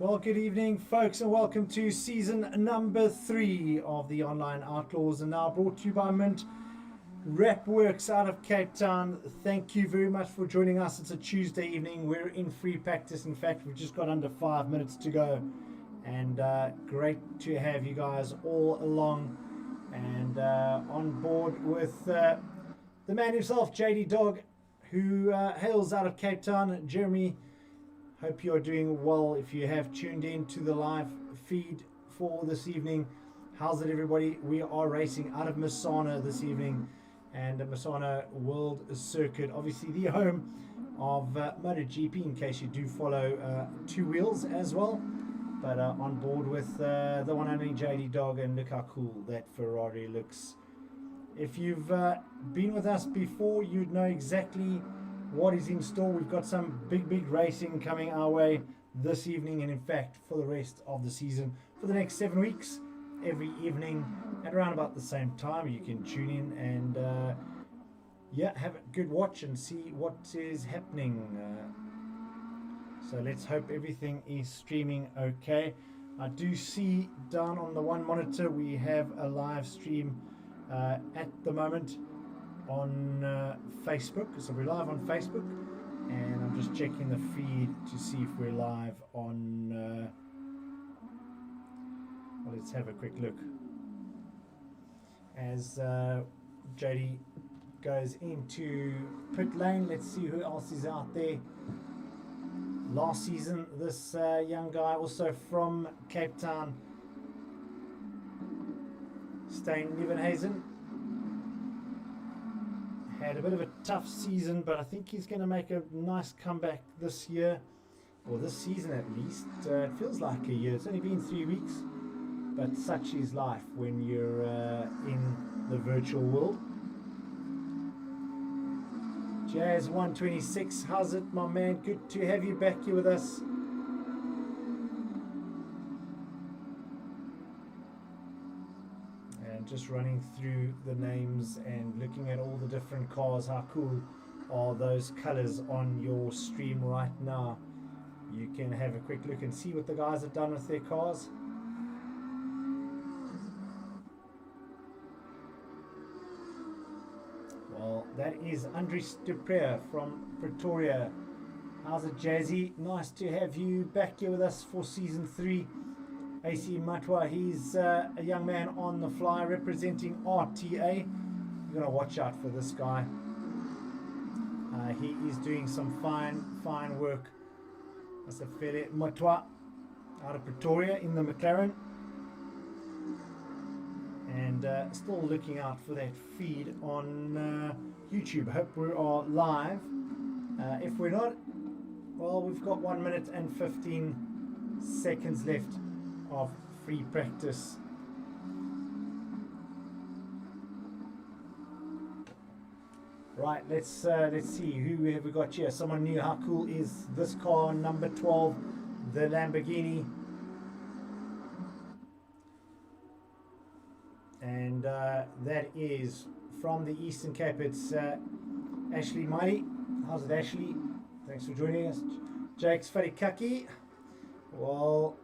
Well, good evening, folks, and welcome to season number 3 of the Online Outlaws, and now brought to you by Mint Wrapworks out of Cape Town. Thank you very much for joining us. It's a Tuesday evening. We're in free practice. In fact, we've just got under 5 minutes to go, and great to have you guys all along and on board with the man himself, JD Dog, who hails out of Cape Town. Jeremy, hope you're doing well. If you have tuned in to the live feed for this evening, how's it, everybody? We are racing out of Misano this evening, and the Misano World Circuit, obviously the home of MotoGP, in case you do follow two wheels as well. But on board with the one and only JD Dog, and look how cool that Ferrari looks. If you've been with us before, you'd know exactly what is in store. We've got some big racing coming our way this evening, and in fact for the rest of the season for the next 7 weeks. Every evening at around about the same time you can tune in and have a good watch and see what is happening. So let's hope everything is streaming okay. I do see down on the one monitor we have a live stream at the moment on Facebook. So we're live on Facebook, and I'm just checking the feed to see if we're live on well, let's have a quick look as JD goes into pit lane. Let's see who else is out there. Last season, this young guy, also from Cape Town, Stijn Nieuwenhuizen, had a bit of a tough season, but I think he's going to make a nice comeback this year, or this season at least. It feels like a year. It's only been 3 weeks, but such is life when you're in the virtual world. Jazz 126, how's it, my man? Good to have you back here with us. Just running through the names and looking at all the different cars. How cool are those colors on your stream right now? You can have a quick look and see what the guys have done with their cars. Well, that is Andries de Preer from Pretoria. How's it, Jazzy? Nice to have you back here with us for season 3. AC Matwa, he's a young man on the fly representing RTA. You're going to watch out for this guy. He is doing some fine work. That's a Fele Matwa out of Pretoria in the McLaren. And still looking out for that feed on YouTube. Hope we are live. If we're not, well, we've got 1 minute and 15 seconds left of free practice. Right, let's see who have we got here. Someone new. How cool is this car, number 12, the Lamborghini? And that is from the Eastern Cape. It's Ashley Mighty. How's it, Ashley? Thanks for joining us. Jake's Farikaki. Well,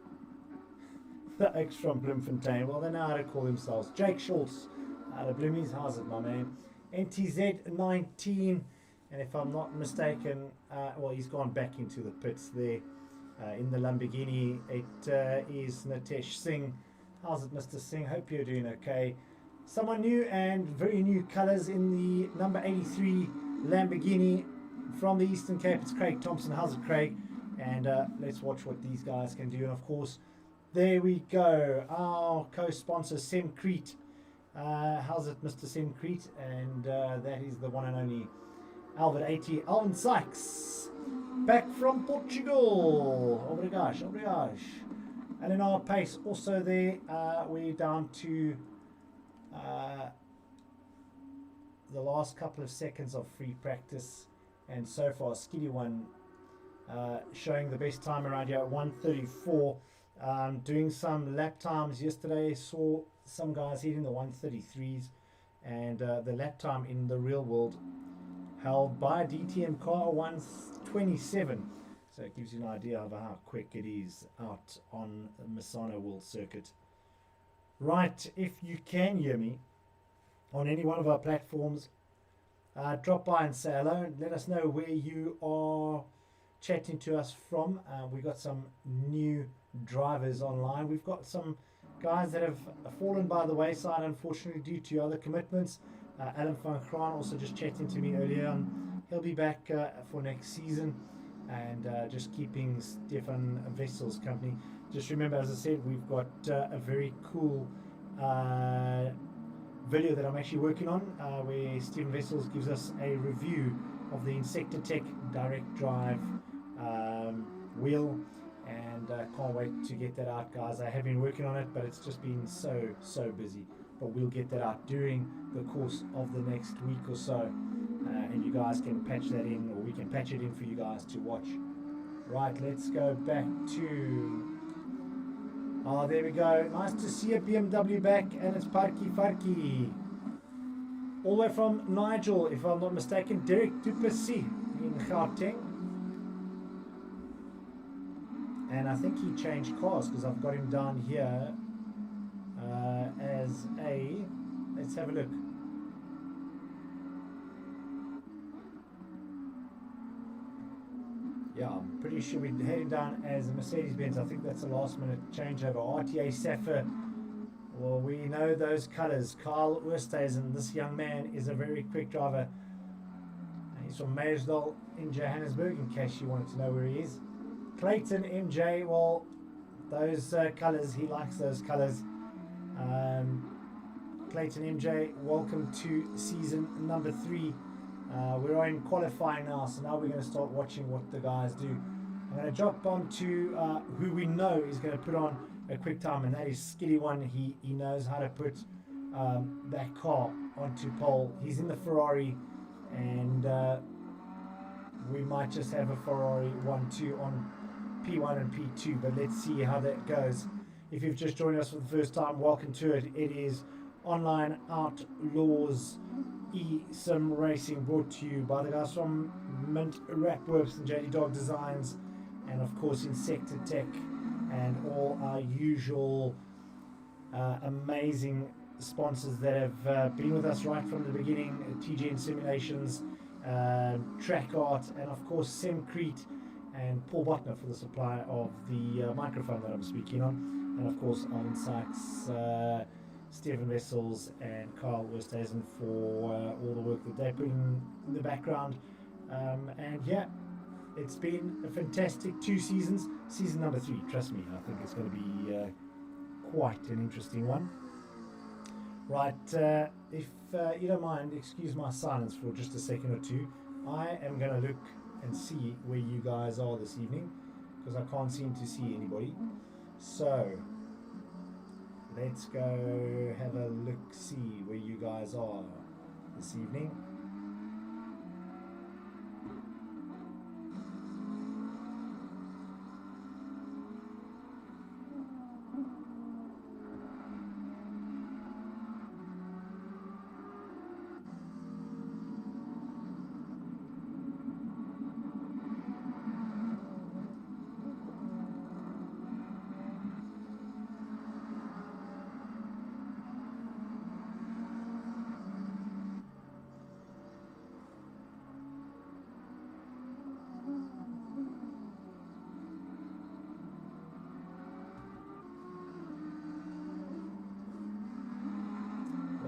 the X from Bloemfontein. Well, they know how to call themselves. Jake Schultz out of Bloomies. How's it, my man? NTZ19. And if I'm not mistaken, well, he's gone back into the pits there in the Lamborghini. It is Nitesh Singh. How's it, Mr. Singh? Hope you're doing okay. Someone new and very new colours in the number 83 Lamborghini from the Eastern Cape. It's Craig Thompson. How's it, Craig? And let's watch what these guys can do. And of course, there we go. Our co-sponsor, Semcrete. How's it, Mr. Semcrete? And that is the one and only Albert 80. Alvin Sykes, back from Portugal. Obrigado. And in our pace, also there, we're down to the last couple of seconds of free practice. And so far, Skiddy One showing the best time around here at 1:34. Doing some lap times yesterday, saw some guys hitting the 1:33s, and the lap time in the real world held by a DTM car 1:27. So it gives you an idea of how quick it is out on the Misano World Circuit. Right, if you can hear me on any one of our platforms, drop by and say hello and let us know where you are chatting to us from. We've got some new drivers online. We've got some guys that have fallen by the wayside, unfortunately, due to other commitments. Alan van Graan also just chatting to me earlier on. He'll be back for next season, and just keeping Stefan Vessel's company. Just remember, as I said, we've got a very cool video that I'm actually working on, where Stephen Vessels gives us a review of the Insector Tech direct drive wheel, and can't wait to get that out, guys. I have been working on it, but it's just been so busy. But we'll get that out during the course of the next week or so, and you guys can patch that in, or we can patch it in for you guys to watch. Right, let's go back to... Oh, there we go. Nice to see a BMW back, and it's Parky Farky. All the way from Nigel, if I'm not mistaken, Derek Duplessis in Gauteng. And I think he changed cars, because I've got him down here as a... Let's have a look. Yeah, I'm pretty sure we had him down as a Mercedes-Benz. I think that's a last-minute changeover. RTA Sapphire. Well, we know those colours. Carl Oosthuizen, this young man, is a very quick driver. He's from Meyersdal in Johannesburg, in case you wanted to know where he is. Clayton MJ, well, those colours, he likes those colours. Clayton MJ, welcome to season number 3. We're in qualifying now, so now we're going to start watching what the guys do. I'm going to jump on to who we know is going to put on a quick time, and that is Skiddy One. He knows how to put that car onto pole. He's in the Ferrari, and we might just have a Ferrari 1-2 on P1 and P2, but let's see how that goes. If you've just joined us for the first time, welcome to it. It is Online Outlaws E-Sim Racing, brought to you by the guys from Wrapworks and JD Dog Designs, and of course Insector Tech, and all our usual amazing sponsors that have been with us right from the beginning. TGN Simulations, Track Art, and of course Semcrete and Paul Botner for the supply of the microphone that I'm speaking on, and of course on sites Stephen Vessels and Carl Oosthuizen for all the work that they put in the background. And yeah, it's been a fantastic 2 seasons. Season number 3, trust me, I think it's going to be quite an interesting one. Right, if you don't mind, excuse my silence for just a second or two. I am going to look and see where you guys are this evening, because I can't seem to see anybody. So let's go have a look-see where you guys are this evening.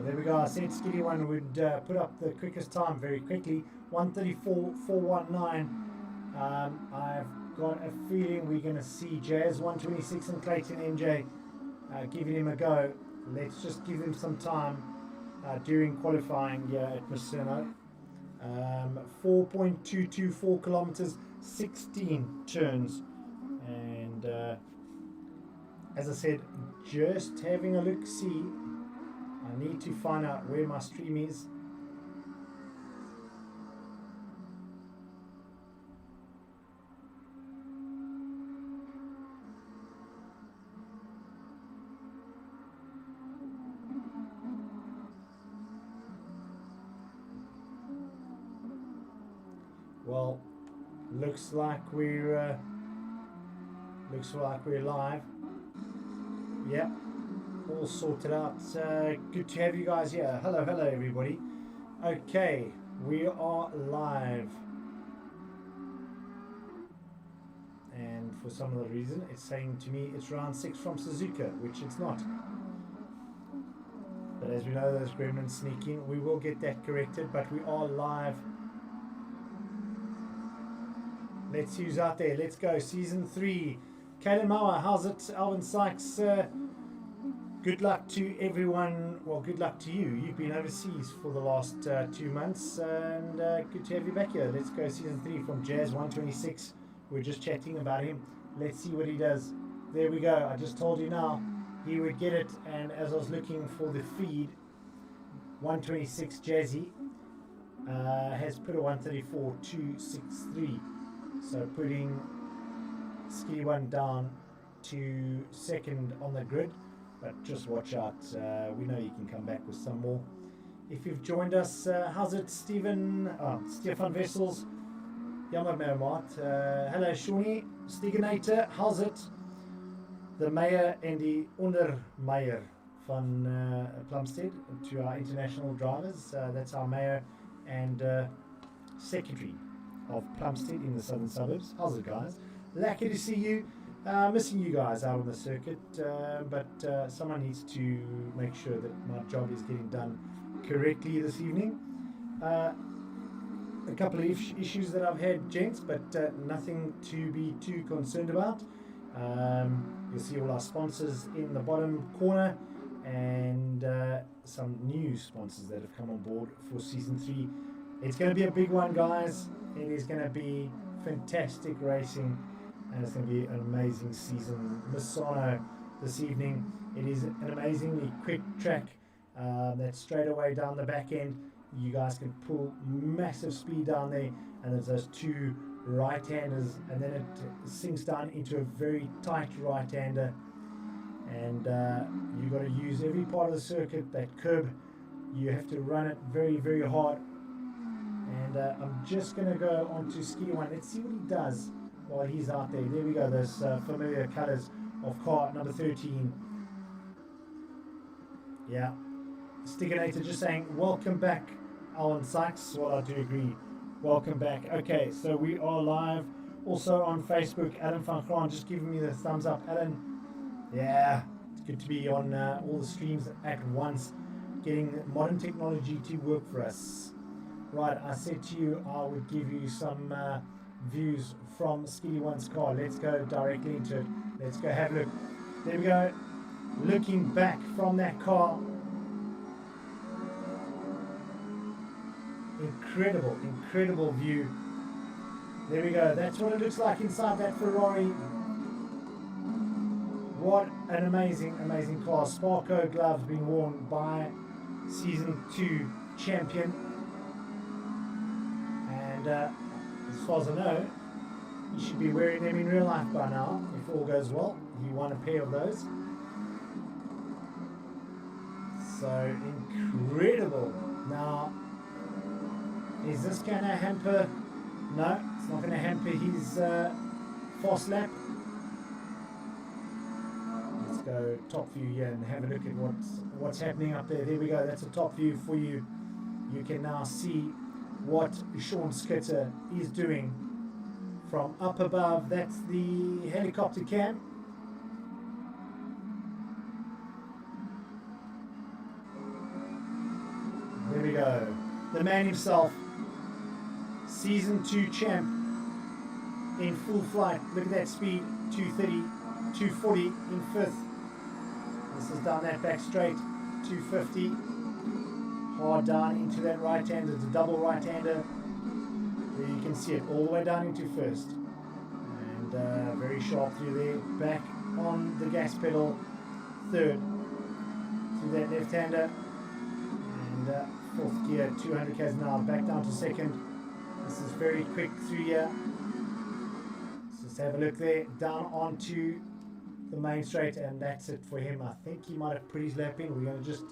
There we go. I said Skiddy One would put up the quickest time very quickly, 1:34.419. I've got a feeling we're going to see Jazz 1:26 and Clayton MJ giving him a go. Let's just give him some time during qualifying here at Misano. 4.224 kilometers, 16 turns, and as I said, just having a look-see. I need to find out where my stream is. Well, looks like we're live. Yeah, all sorted out. Good to have you guys here. Hello everybody. Okay, we are live. And for some other reason, it's saying to me it's round 6 from Suzuka, which it's not. But as we know, those gremlins sneaking. We will get that corrected, but we are live. Let's see who's out there. Let's go. Season 3. Kaylin Mauer, how's it? Alvin Sykes, good luck to everyone. Well, good luck to you. You've been overseas for the last 2 months, and good to have you back here. Let's go. Season 3 from Jazz 126. We're just chatting about him. Let's see what he does. There we go. I just told you now he would get it, and as I was looking for the feed, 126 Jazzy has put a 134.263. So putting Ski One down to second on the grid, but just watch out. We know you can come back with some more. If you've joined us, how's it, Stefan Wessels? Jammer Mermart. Hello, Shawnee. Stegenator, how's it? The mayor and the ondermayor van Plumstead, to our international drivers. That's our mayor and secretary of Plumstead in the southern suburbs. How's it, guys? Lucky to see you. Missing you guys out on the circuit, but someone needs to make sure that my job is getting done correctly this evening. A couple of issues that I've had, gents, but nothing to be too concerned about. You'll see all our sponsors in the bottom corner, and some new sponsors that have come on board for season 3. It's going to be a big one, guys. It is going to be fantastic racing, and it's going to be an amazing season. Misano this evening. It is an amazingly quick track that's straight away down the back end. You guys can pull massive speed down there, and there's those two right-handers, and then it sinks down into a very tight right-hander, and you've got to use every part of the circuit. That curb, you have to run it very, very hard. And I'm just going to go on to Ski One. Let's see what he does while he's out there. There we go, those familiar colours of car number 13. Yeah. Stigginator just saying, welcome back, Alan Sykes. Well, I do agree. Welcome back. Okay, so we are live. Also on Facebook, Alan van Graan just giving me the thumbs up. Alan, yeah, it's good to be on all the streams at once, getting modern technology to work for us. Right, I said to you I would give you some views from Skilly One's car. Let's go directly into it. Let's go have a look. There we go. Looking back from that car. Incredible view. There we go. That's what it looks like inside that Ferrari. What an amazing car. Sparko gloves being worn by Season 2 champion. And as far as I know, you should be wearing them in real life by now, if all goes well. You won a pair of those. So incredible. Now, is this going to hamper? No, it's not going to hamper his fast lap. Let's go top view here and have a look at what's happening up there. There we go. That's a top view for you. You can now see what Sean Skitter is doing from up above. That's the helicopter cam. There we go. The man himself, Season 2 champ in full flight. Look at that speed, 230, 240 in 5th. This is down that back straight, 250. Hard down into that right-hander, it's a double right-hander. There you can see it all the way down into 1st. And very sharp through there. Back on the gas pedal, 3rd. Through that left-hander. And 4th gear, 200 k's an hour, back down to 2nd. This is very quick through here. Let's just have a look there, down onto the main straight, and that's it for him. I think he might have put his lap in. We're going to just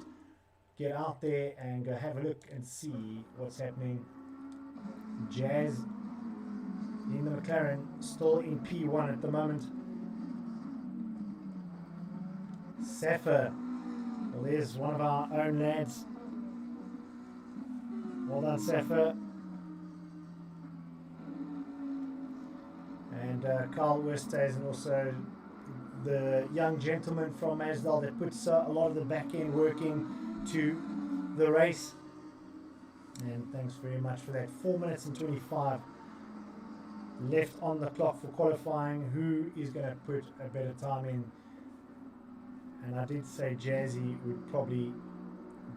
get out there and go have a look and see what's happening. Jazz in the McLaren, still in P1 at the moment. Safa, well, there's one of our own lads. Well done, Safa. And Carl Westhuizen, also the young gentleman from Asdal that puts a lot of the back end work in to the race. And thanks very much for that. 4 minutes and 25 left on the clock for qualifying. Who is going to put a better time in? And I did say Jazzy would probably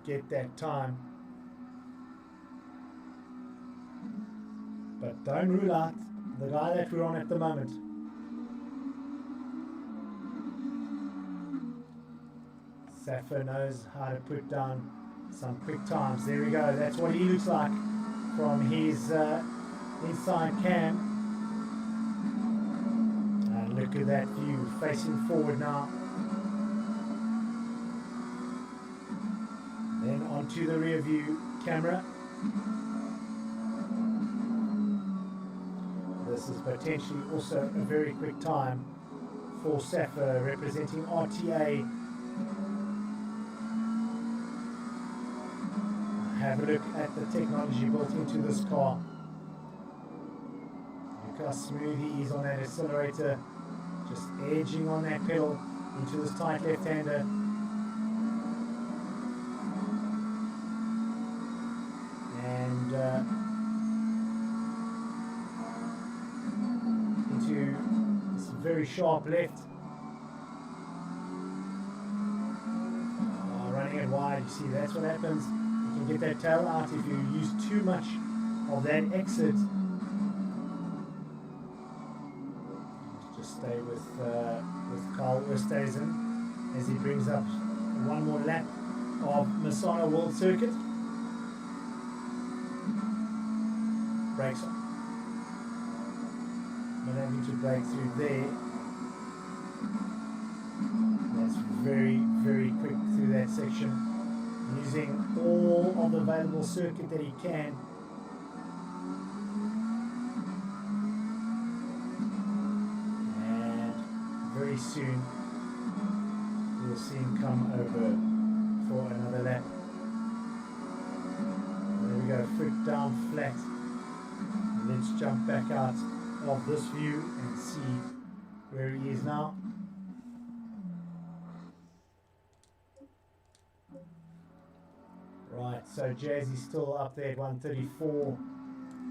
get that time. But don't rule out the guy that we're on at the moment. Safa knows how to put down some quick times. There we go. That's what he looks like from his inside cam. And look at that view, facing forward now. Then onto the rear view camera. This is potentially also a very quick time for Safa, representing RTA. Have a look at the technology built into this car. Look how smooth he is on that accelerator, just edging on that pedal into this tight left-hander. And into this very sharp left. Running it wide, you see that's what happens. You can get that tail out if you use too much of that exit. Just stay with Carl Westhuizen as he brings up one more lap of Misano World Circuit. Brakes on. Not having to break through there. That's very, very quick through that section, using all of the available circuit that he can. And very soon we'll see him come over for another lap. There we go, foot down flat. Let's jump back out of this view and see where he is now. Right, so Jazzy's still up there at 134.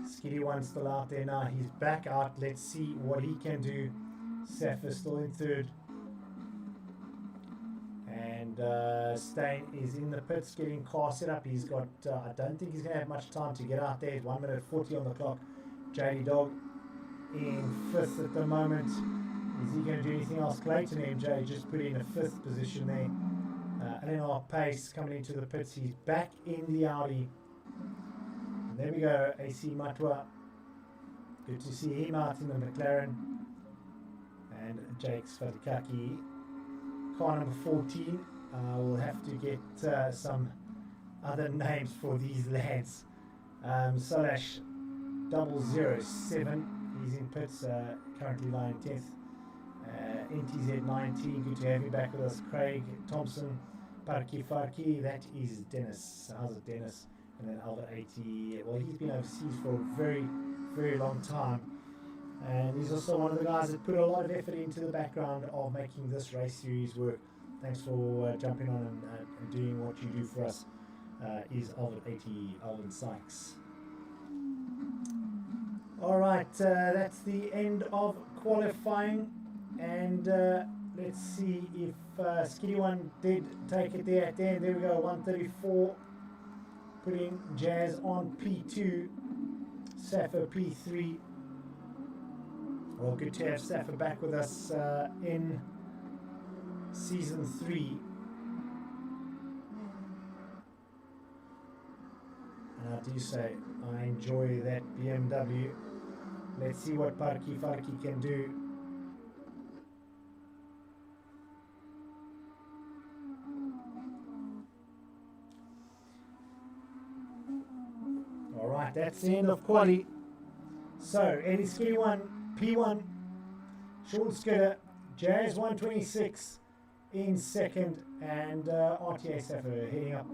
Skiddy One's still out there now. He's back out. Let's see what he can do. Safa's still in third. And Stain is in the pits getting car set up. He's got, I don't think he's going to have much time to get out there. 1 minute 40 on the clock. JD Dog in fifth at the moment. Is he going to do anything else? Clayton MJ just put in a fifth position there. LNR Pace coming into the pits. He's back in the Audi. And there we go, AC Matwa. Good to see him out in the McLaren. And Jake Svatikaki, car number 14. We'll have to get some other names for these lads. Salash 007. He's in pits, currently lying 10th. NTZ 19, good to have you back with us. Craig Thompson, Parki Farki, that is Dennis. How's it, Dennis? And then Albert 80, well, he's been overseas for a very, very long time. And he's also one of the guys that put a lot of effort into the background of making this race series work. Thanks for jumping on and doing what you do for us. Is Albert 80, Alvin Sykes. Alright, that's the end of qualifying. And let's see if Skiddy One did take it there at the end. There we go, 134. Putting Jazz on P2, Safa P3. Well, good to have Safa back with us in Season 3. And I do say, I enjoy that BMW. Let's see what Parki Farki can do. Alright, that's the end of quali. So, Eddie Ski 1, P1, Sean Skidder, Jazz 126 in second, and RTA Sappho heading up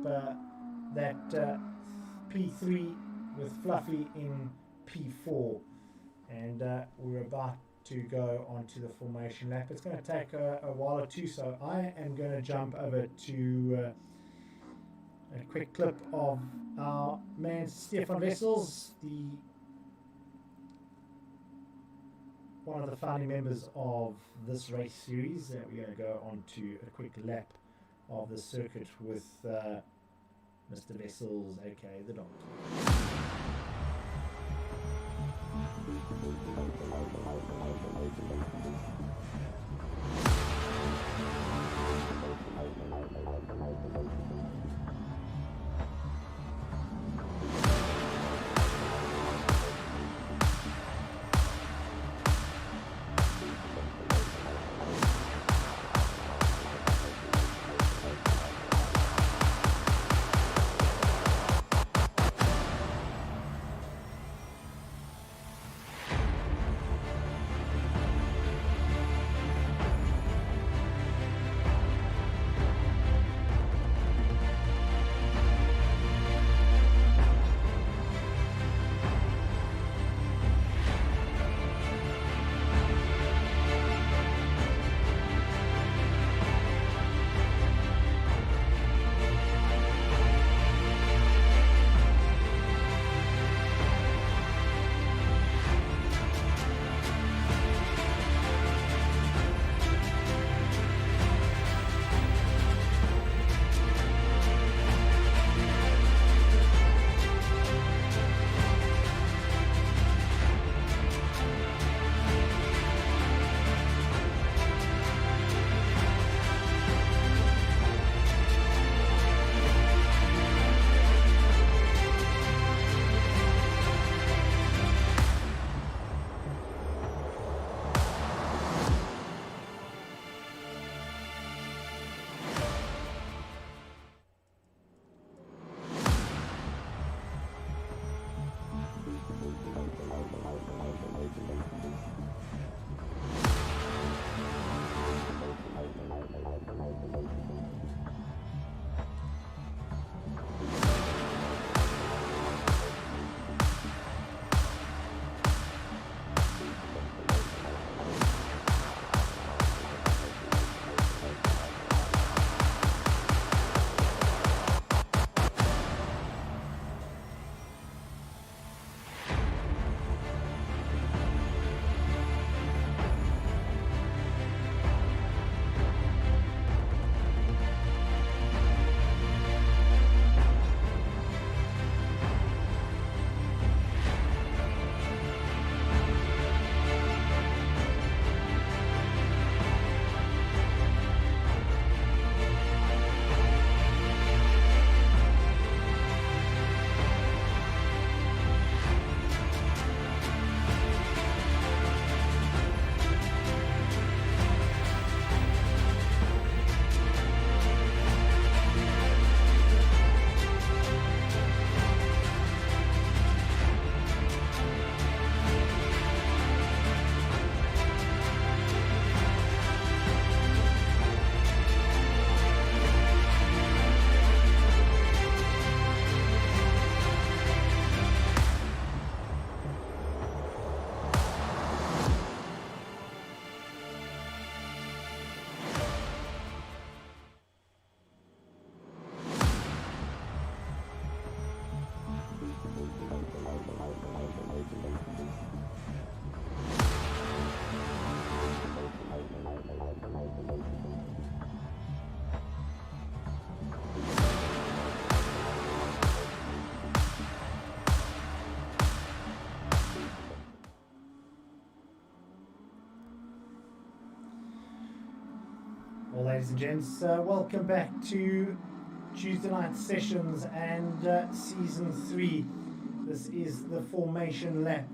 that P3 with Fluffy in P4. And we're about to go onto the formation lap. It's going to take a while or two, so I am going to jump over to a quick clip of our man Stefan Wessels, one of the founding members of this race series. That we're going to go on to a quick lap of the circuit with Mr. Wessels, aka the Doctor. Well, ladies and gents, welcome back to Tuesday night sessions and season 3. This is the formation lap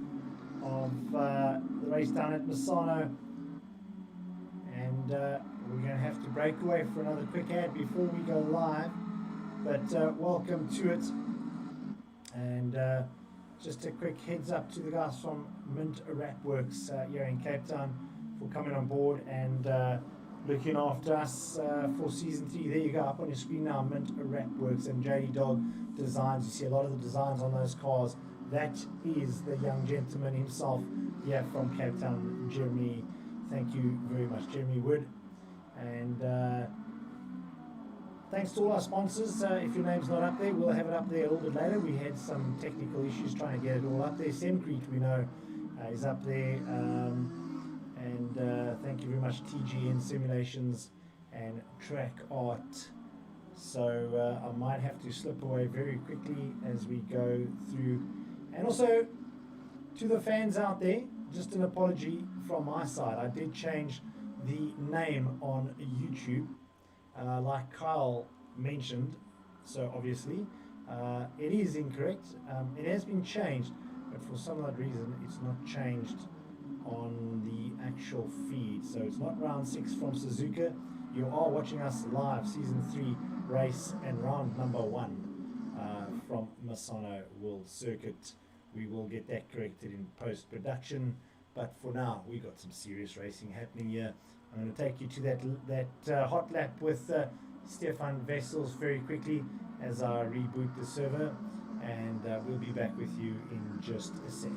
of the race down at Misano, and we're going to have to break away for another quick ad before we go live, but welcome to it. And just a quick heads up to the guys from Wrapworks here in Cape Town for coming on board and looking after us for season 3. There you go, up on your screen now, Wrapworks and JD Dog Designs. You see a lot of the designs on those cars. That is the young gentleman himself here from Cape Town, Jeremy. Thank you very much, Jeremy Wood. And thanks to all our sponsors. If your name's not up there, we'll have it up there a little bit later. We had some technical issues trying to get it all up there. Semcrete, we know, is up there. Thank you very much, TGN Simulations and Track Art. So I might have to slip away very quickly as we go through. And also, to the fans out there, just an apology from my side. I did change the name on YouTube, like Kyle mentioned, so obviously it is incorrect. It has been changed, but for some odd reason it's not changed on the actual feed. So it's not round 6 from Suzuka. You are watching us live, season 3 race and round number 1 from Misano World Circuit. We will get that corrected in post-production, but for now we got some serious racing happening here. I'm going to take you to that hot lap with Stefan Vessels very quickly as I reboot the server, and we'll be back with you in just a sec.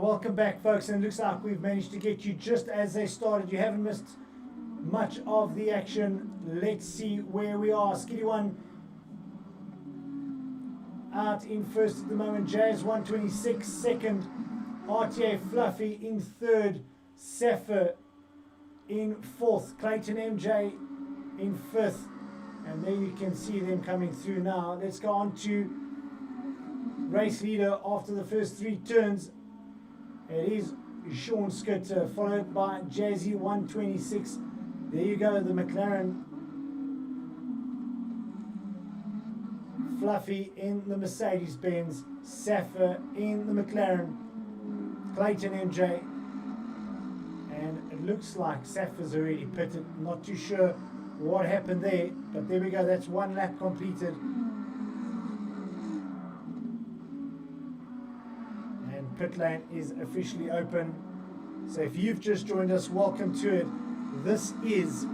Welcome back, folks, and it looks like we've managed to get you just as they started. You haven't missed much of the action. Let's see where we are. Skiddy One out in first at the moment. Jazz 126 second. RTA Fluffy in third. Safa in fourth. Clayton MJ in fifth. And there you can see them coming through now. Let's go on to race leader after the first 3 turns. It is Sean Skitter, followed by Jazzy 126. There you go, the McLaren. Fluffy in the Mercedes-Benz. Safa in the McLaren. Clayton MJ. And it looks like Safa's already pitted. Not too sure what happened there, but there we go. That's 1 lap completed. Pit lane is officially open. So if you've just joined us, welcome to it. This is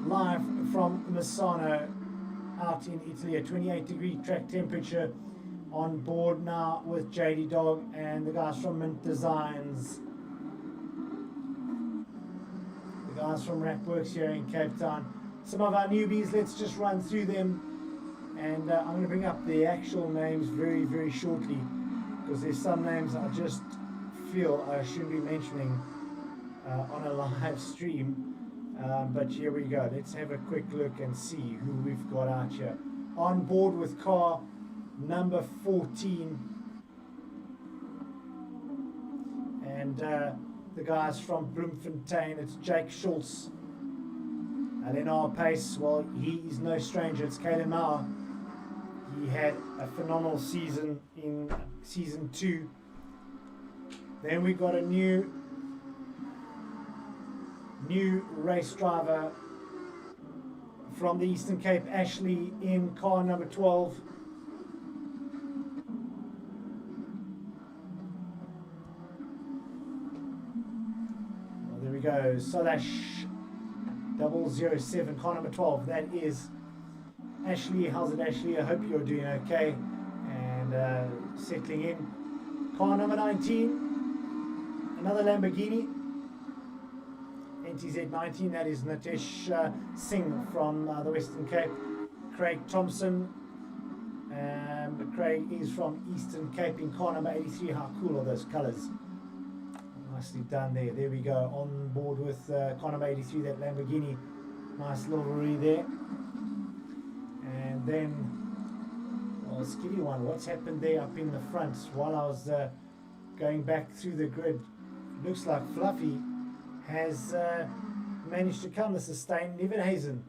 live from Misano out in Italy, a 28-degree track temperature. On board now with JD Dog and the guys from Mint Designs. The guys from Wrapworks here in Cape Town. Some of our newbies, let's just run through them. And I'm going to bring up the actual names very, very shortly, because there's some names I just feel I shouldn't be mentioning on a live stream. But here we go. Let's have a quick look and see who we've got out here. On board with car number 14. And the guys from Bloemfontein, it's Jake Schultz. And in our pace, well, he is no stranger. It's Kalen Mauer. He had a phenomenal season in season 2. Then we got a new race driver from the Eastern Cape, Ashley, in car number 12. Well, there we go. Solash 007, car number 12. That is Ashley. How's it, Ashley? I hope you're doing okay and settling in. Car number 19, another Lamborghini. NTZ19, that is Nitesh Singh from the Western Cape. Craig Thompson. Craig is from Eastern Cape in car number 83. How cool are those colours? Nicely done there. There we go. On board with car number 83, that Lamborghini. Nice livery there. And then, well, Skitty one. What's happened there up in the front? While I was going back through the grid, looks like Fluffy has managed to come. This is Stein Nevenhazen.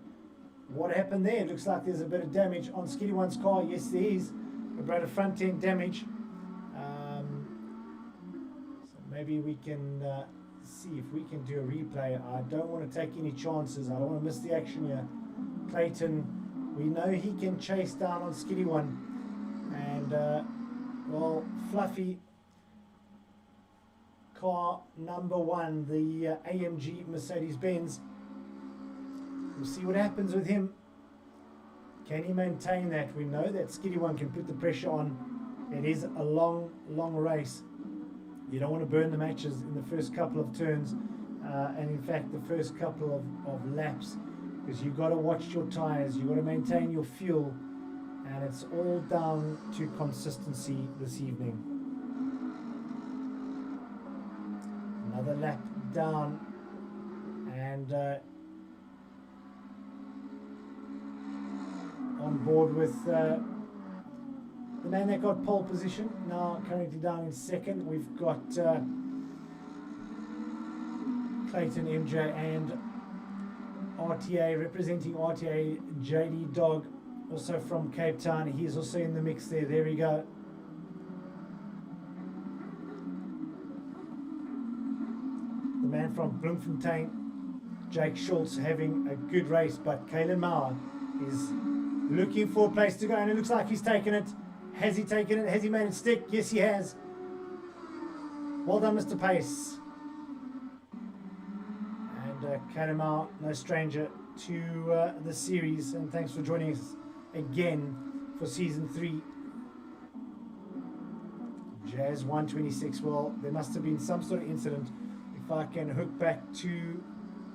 What happened there? Looks like there's a bit of damage on Skitty One's car. Yes, there is. A bit of front end damage. So maybe we can see if we can do a replay. I don't want to take any chances. I don't want to miss the action here. Clayton, we know he can chase down on Skitty One. And, well, Fluffy, car number 1, the AMG Mercedes-Benz. We'll see what happens with him. Can he maintain that? We know that Skitty One can put the pressure on. It is a long race. You don't want to burn the matches in the first couple of turns, and in fact the first couple of laps, because you've got to watch your tyres, you've got to maintain your fuel, and it's all down to consistency this evening. Another lap down, and on board with the man that got pole position, now currently down in second. We've got Clayton MJ and RTA, representing RTA, JD Dog, also from Cape Town. He's also in the mix there. There we go. The man from Bloemfontein, Jake Schultz, having a good race, but Kalen Mauer is looking for a place to go, and it looks like he's taken it. Has he taken it? Has he made it stick? Yes, he has. Well done, Mr. Pace. And Kalen Mauer, no stranger to the series, and thanks for joining us again for season 3. Jazz 126. Well, there must have been some sort of incident. If I can hook back to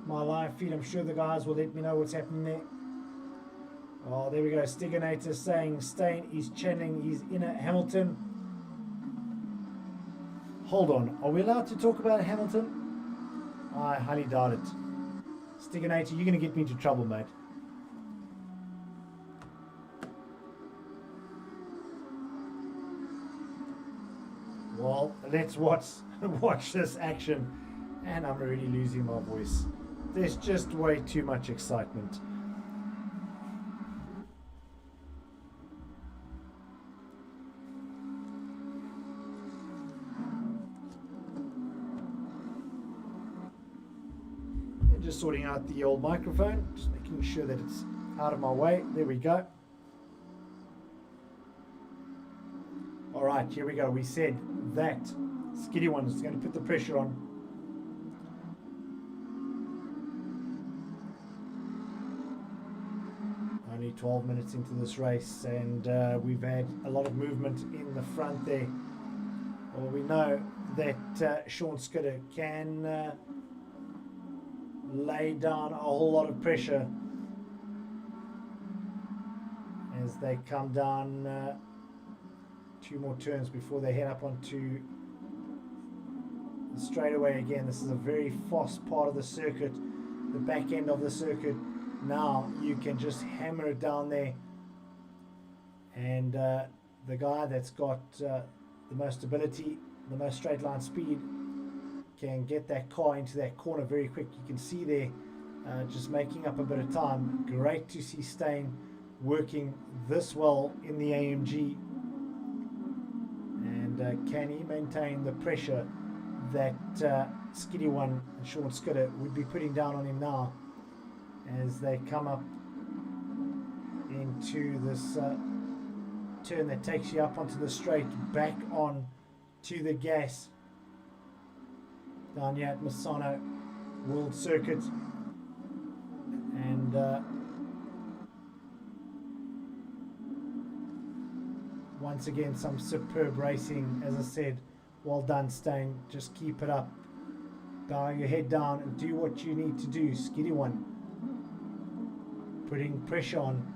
my live feed, I'm sure the guys will let me know what's happening there. Oh, there we go. Stiganator saying Stein is channeling his inner Hamilton. Hold on. Are we allowed to talk about Hamilton? I highly doubt it. Stiganator, you're going to get me into trouble, mate. Well, let's watch this action. And I'm already losing my voice. There's just way too much excitement. Just sorting out the old microphone, just making sure that it's out of my way. There we go. All right, here we go. We said that Skitty One is going to put the pressure on. Only 12 minutes into this race, and we've had a lot of movement in the front there. Well, we know that Sean Skidder can lay down a whole lot of pressure as they come down 2 more turns before they head up onto the straightaway again. This is a very fast part of the circuit. The the back end of the circuit. Now you can just hammer it down there, and the guy that's got the most ability, the most straight line speed, can get that car into that corner very quick. You can see there, just making up a bit of time. Great to see Stain working this well in the AMG, and can he maintain the pressure that Skiddy One and Sean Skidder would be putting down on him now as they come up into this turn that takes you up onto the straight, back on to the gas down here at Misano World Circuit. And once again, some superb racing. As I said, well done, Stain. Just keep it up. Bow your head down and do what you need to do. Skiddy One putting pressure on.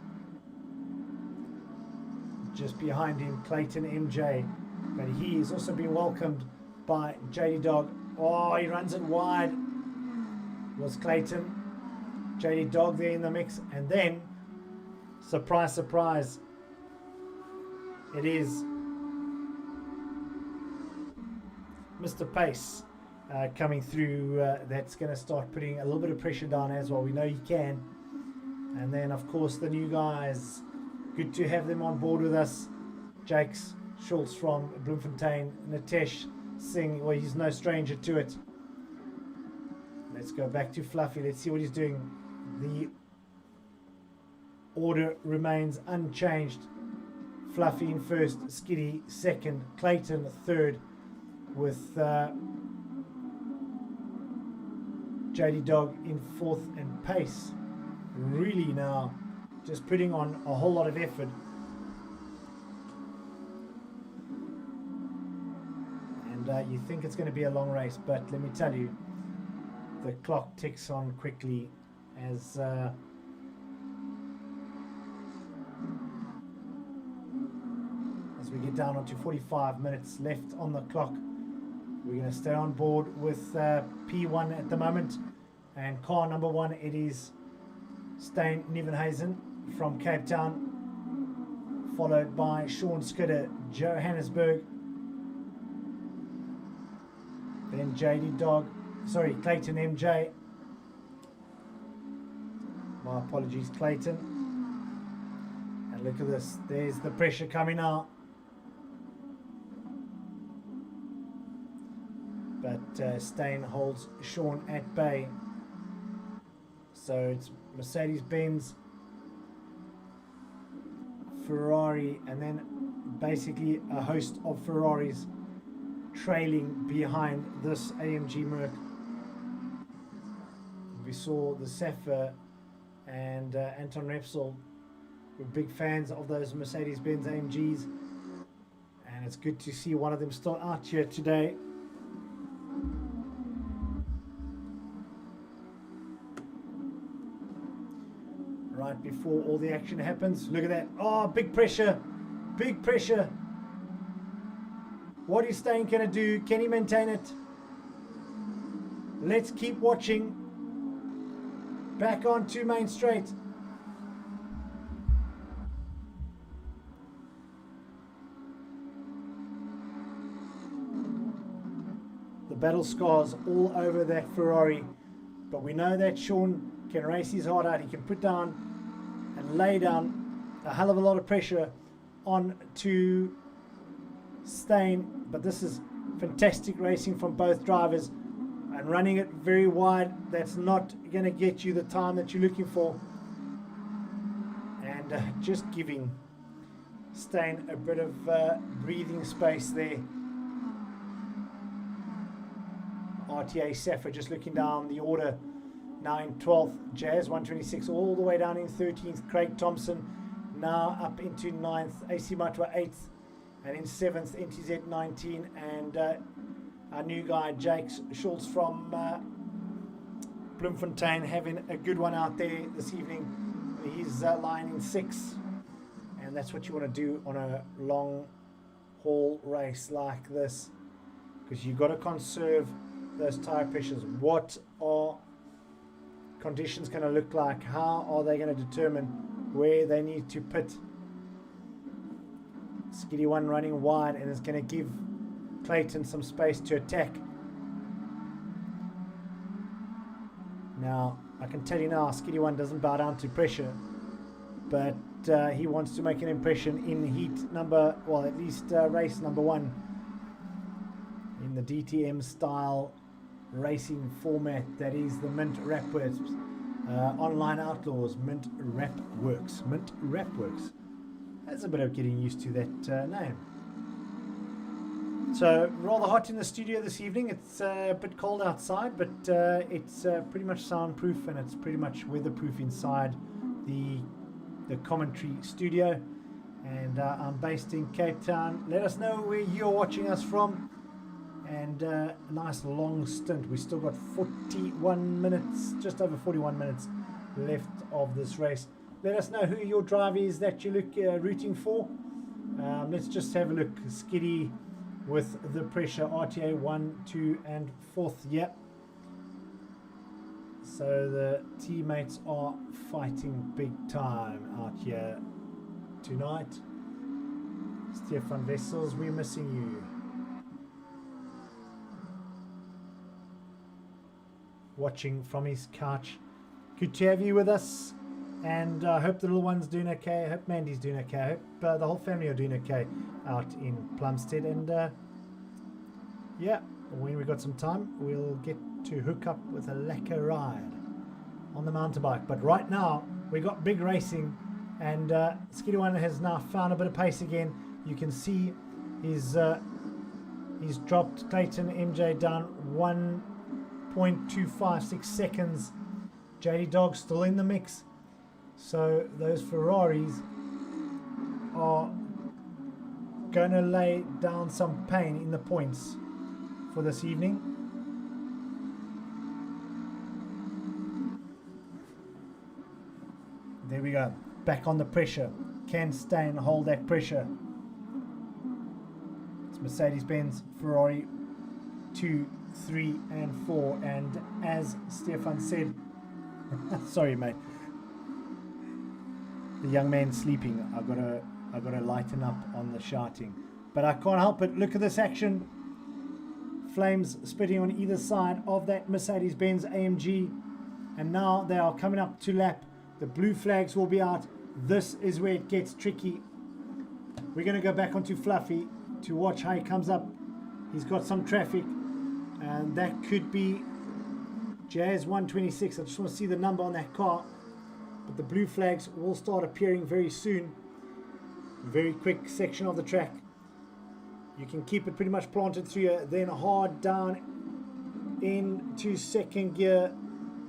Just behind him, Clayton MJ. But he is also being welcomed by JD Dog. Oh, he runs it wide. Was Clayton. JD Dog there in the mix. And then, surprise, surprise, it is Mr. Pace coming through. That's going to start putting a little bit of pressure down as well. We know he can. And then, of course, the new guys. Good to have them on board with us. Jakes Schultz from Bloemfontein. Nitesh Singh, well, he's no stranger to it. Let's go back to Fluffy. Let's see what he's doing. The order remains unchanged. Fluffy in first, Skiddy second, Clayton third, with JD Dog in fourth, and Pace really now just putting on a whole lot of effort. And you think it's going to be a long race, but let me tell you, the clock ticks on quickly as we get down onto 45 minutes left on the clock. We're going to stay on board with P1 at the moment, and car number one, it is Stain Nieuwenhuizen from Cape Town, followed by Sean Skidder, Johannesburg, then Clayton MJ. My apologies, Clayton. And look at this, there's the pressure coming out. But Stain holds Sean at bay. So it's Mercedes-Benz, Ferrari, and then basically a host of Ferraris trailing behind this AMG Merc. We saw the Safa and Anton Repsol were big fans of those Mercedes-Benz AMGs, and it's good to see one of them still out here today. Right before all the action happens, look at that. Oh, big pressure, big pressure. What is Stain going to do? Can he maintain it? Let's keep watching. Back onto Main Straight. The battle scars all over that Ferrari, but we know that Sean can race his heart out. He can put down and lay down a hell of a lot of pressure on to Stain, but this is fantastic racing from both drivers, and running it very wide, that's not going to get you the time that you're looking for, and just giving Stain a bit of breathing space there. RTA Safa just looking down the order, now in 12th, Jazz 126 all the way down in 13th, Craig Thompson now up into 9th, AC Matwa 8th, and in 7th, NTZ 19, and our new guy Jakes Schultz from Bloemfontein having a good one out there this evening. He's lying in 6th, and that's what you want to do on a long haul race like this, because you've got to conserve those tire pressures. What are conditions going to look like? How are they going to determine where they need to pit? Skiddy 1 running wide, and it's going to give Clayton some space to attack. Now, I can tell you now, Skiddy 1 doesn't bow down to pressure, but he wants to make an impression in heat number, well, at least race number 1 in the DTM style racing format that is the Mint Wrapworks online Outlaws. Mint Wrapworks. That's a bit of getting used to that name. So rather hot in the studio this evening. It's a bit cold outside, but it's pretty much soundproof, and it's pretty much weatherproof inside the commentary studio. And I'm based in Cape Town. Let us know where you're watching us from. And a nice long stint. We still got 41 minutes, just over 41 minutes left of this race. Let us know who your driver is that you're rooting for. Let's just have a look. Skiddy with the pressure, RTA 1, 2 and 4th. Yep. So the teammates are fighting big time out here tonight. Stefan Wessels, we're missing you. Watching from his couch. Good to have you with us, and I hope the little one's doing okay. I hope Mandy's doing okay. I hope the whole family are doing okay out in Plumstead. And yeah, when we got some time, we'll get to hook up with a lacquer ride on the mountain bike. But right now, we got big racing, and Skiddy 1 has now found a bit of pace again. You can see he's dropped Clayton MJ down 1.256 seconds. JD Dog still in the mix. So those Ferraris are going to lay down some pain in the points for this evening. There we go. Back on the pressure. Can stay and hold that pressure. It's Mercedes-Benz, Ferrari 2, 3 and 4, and as Stefan said, sorry mate, the young man's sleeping. I've got to lighten up on the shouting, but I can't help it. Look at this action. Flames spitting on either side of that Mercedes-Benz AMG, and now they are coming up to lap. The blue flags will be out. This is where it gets tricky. We're going to go back onto Fluffy to watch how he comes up. He's got some traffic, and that could be Jazz 126. I just want to see the number on that car, but the blue flags will start appearing very soon. Very quick section of the track. You can keep it pretty much planted through here, then hard down into second gear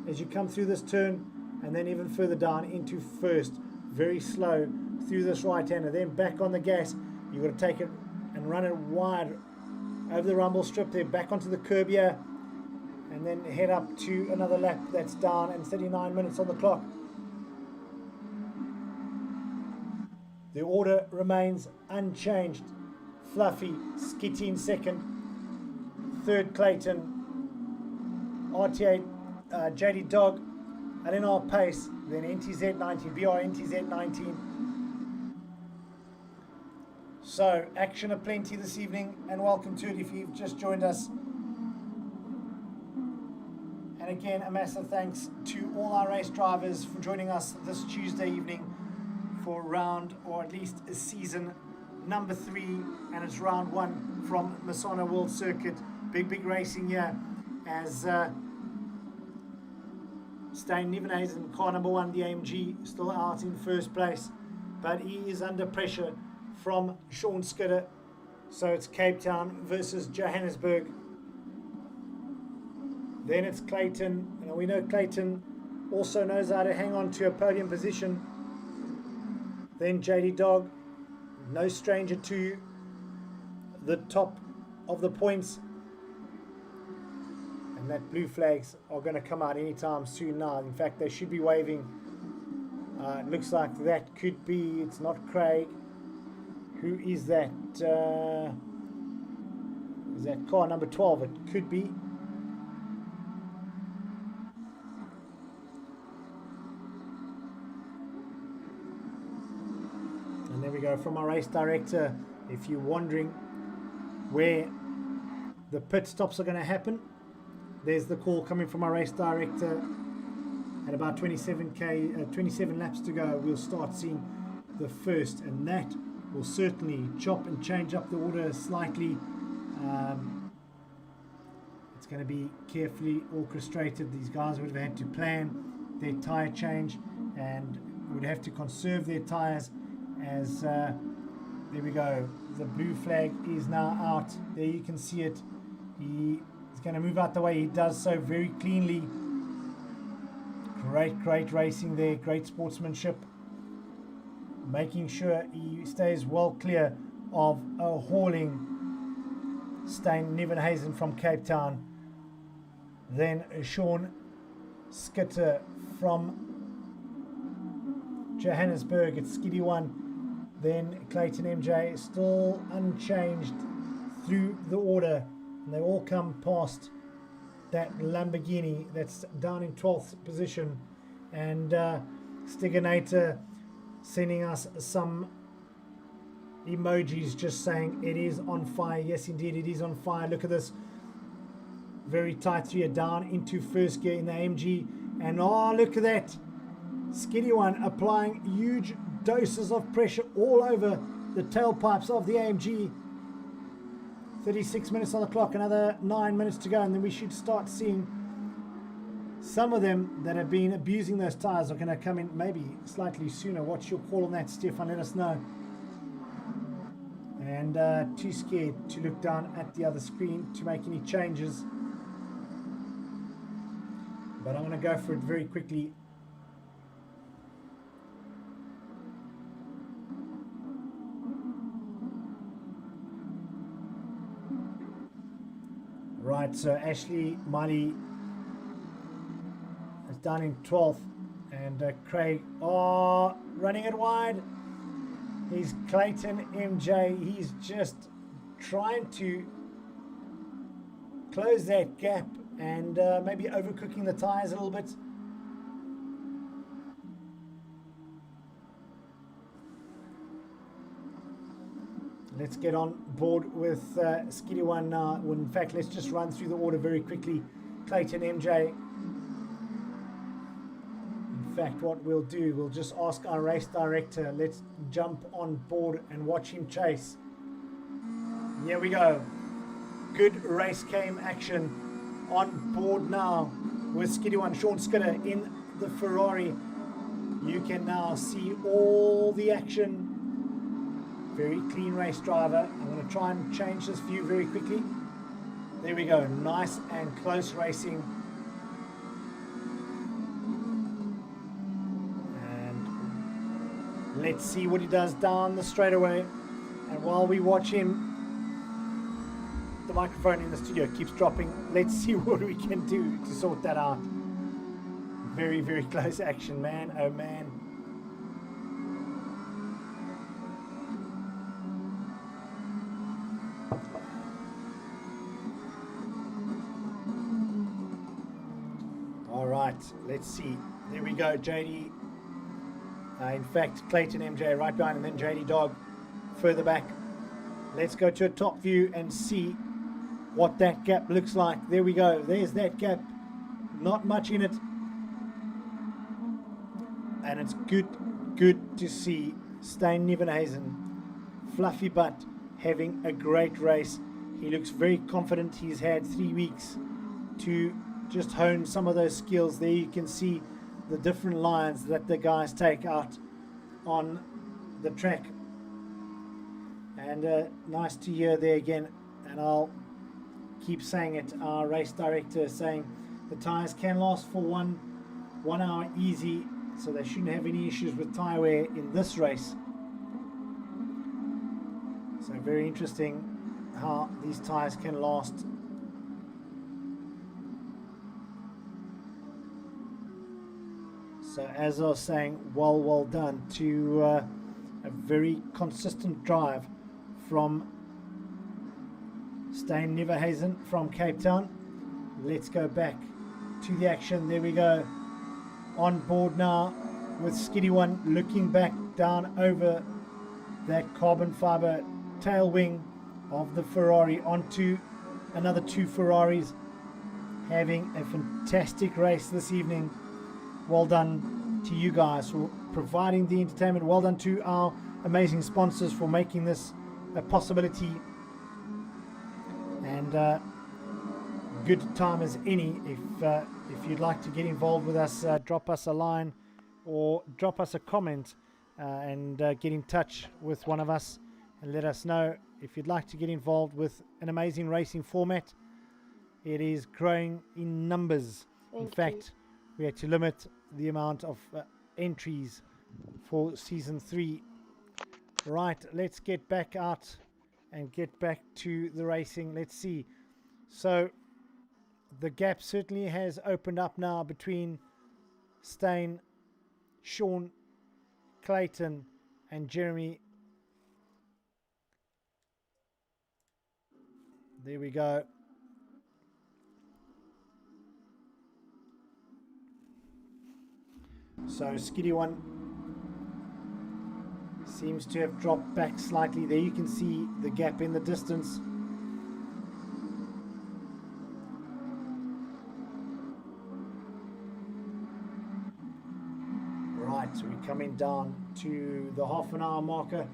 as you come through this turn, and then even further down into first. Very slow through this right-hander, then back on the gas. You've got to take it and run it wide over the rumble strip there, back onto the curb here, and then head up to another lap that's down, and 39 minutes on the clock. The order remains unchanged. Fluffy, Skitty in second, third Clayton, RTA JD Dog, LNR Pace, then NTZ 19, BR NTZ 19. So, action aplenty this evening, and welcome to it if you've just joined us. And again, a massive thanks to all our race drivers for joining us this Tuesday evening for round, or at least season number 3, and it's round 1 from Misano World Circuit. Big racing here as Steyn Nieuwenhuizen, car number 1, the AMG, still out in first place, but he is under pressure from Sean Skidder. So it's Cape Town versus Johannesburg. Then it's Clayton, and we know Clayton also knows how to hang on to a podium position. Then JD Dog, no stranger to the top of the points, and that blue flags are going to come out anytime soon now. In fact, they should be waving. It looks like that could be, it's not Craig. Who is that? Is that car number 12? It could be. go, from our race director. If you're wondering where the pit stops are going to happen, there's the call coming from our race director. At about 27 laps to go, we'll start seeing the first, and that will certainly chop and change up the order slightly. It's going to be carefully orchestrated. These guys would have had to plan their tyre change and would have to conserve their tyres as there we go, the blue flag is now out. There you can see it. He is going to move out the way. He does so very cleanly. Great racing there, great sportsmanship, making sure he stays well clear of a hauling Stijn Nieuwenhuizen from Cape Town. Then Sean Skitter from Johannesburg, it's Skiddy 1. Then Clayton MJ, still unchanged through the order, and they all come past that Lamborghini that's down in 12th position, and Stiganator sending us some emojis just saying it is on fire. Yes indeed, it is on fire. Look at this, very tight 3 down into first gear in the AMG, and oh, look at that, Skiddy 1 applying huge doses of pressure all over the tailpipes of the AMG. 36 minutes on the clock, another 9 minutes to go, and then we should start seeing some of them that have been abusing those tyres are going to come in maybe slightly sooner. What's your call on that, Stefan? Let us know. And too scared to look down at the other screen to make any changes, but I'm going to go for it very quickly. Right, so Ashley Miley is down in 12th, and Craig, oh, running it wide. He's Clayton MJ. He's just trying to close that gap and maybe overcooking the tyres a little bit. Let's get on board with Skiddy 1 now. Well, in fact, let's just run through the order very quickly. Clayton MJ. In fact, what we'll do, we'll just ask our race director. Let's jump on board and watch him chase. Here we go. Good race cam action on board now with Skiddy 1. Sean Skidder in the Ferrari. You can now see all the action. Very clean race driver. I'm going to try and change this view very quickly. There we go. Nice and close racing. And let's see what he does down the straightaway. And while we watch him, the microphone in the studio keeps dropping. Let's see what we can do to sort that out. Very close action, man. Oh, man. Let's see. There we go, JD. In fact, Clayton MJ right behind, and then JD Dog further back. Let's go to a top view and see what that gap looks like. There we go. There's that gap. Not much in it. And it's good to see Stijn Nieuwenhuizen, fluffy butt, having a great race. He looks very confident. He's had 3 weeks to just hone some of those skills. There you can see the different lines that the guys take out on the track, and nice to hear there again, and I'll keep saying it, our race director saying the tires can last for one hour easy, so they shouldn't have any issues with tire wear in this race. So very interesting how these tires can last. So as I was saying, well done to a very consistent drive from Stijn Nieuwenhuizen from Cape Town. Let's go back to the action. There we go. On board now with Skiddy 1, looking back down over that carbon fiber tail wing of the Ferrari onto another two Ferraris. Having a fantastic race this evening. Well done to you guys for providing the entertainment. Well done to our amazing sponsors for making this a possibility. And good time as any. If you'd like to get involved with us, drop us a line or drop us a comment and get in touch with one of us and let us know if you'd like to get involved with an amazing racing format. It is growing in numbers. In fact, we had to limit the amount of entries for season 3. Right, let's get back out and get back to the racing. Let's see. So the gap certainly has opened up now between Stain, Sean, Clayton and Jeremy. There we go. So Skiddy One seems to have dropped back slightly. There you can see the gap in the distance. Right, so we're coming down to the half an hour marker.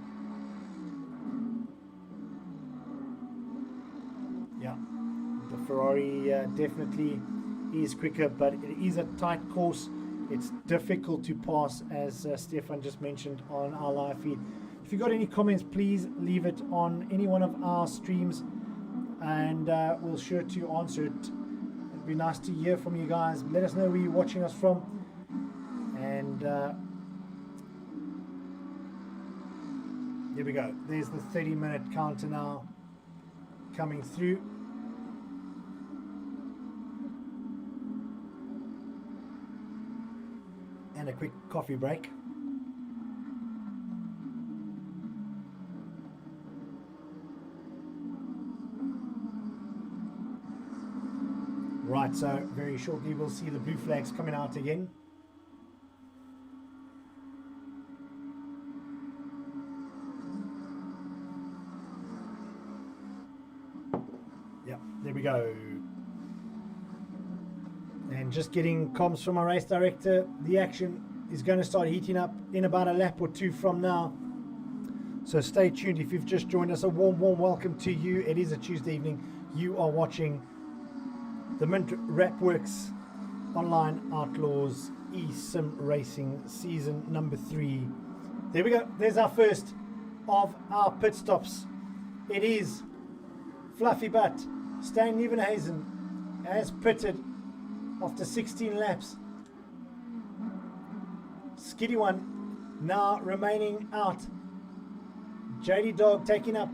Yeah, the Ferrari definitely is quicker, but it is a tight course. It's difficult to pass, as Stefan just mentioned on our live feed. If you've got any comments, please leave it on any one of our streams and we'll sure to answer it. It'd be nice to hear from you guys. Let us know where you're watching us from. And here we go. There's the 30-minute counter now coming through. And a quick coffee break. Right, so very shortly we'll see the blue flags coming out again. Yeah, there we go. And just getting comms from our race director, the action is going to start heating up in about a lap or two from now. So stay tuned. If you've just joined us, a warm welcome to you. It is a Tuesday evening. You are watching the Mint Wrapworks Online Outlaws eSIM Racing Season number 3. There we go. There's our first of our pit stops. It is Fluffy Butt Stain Nieuwenhuizen has pitted after 16 laps. Skiddy One now remaining out. JD Dog taking up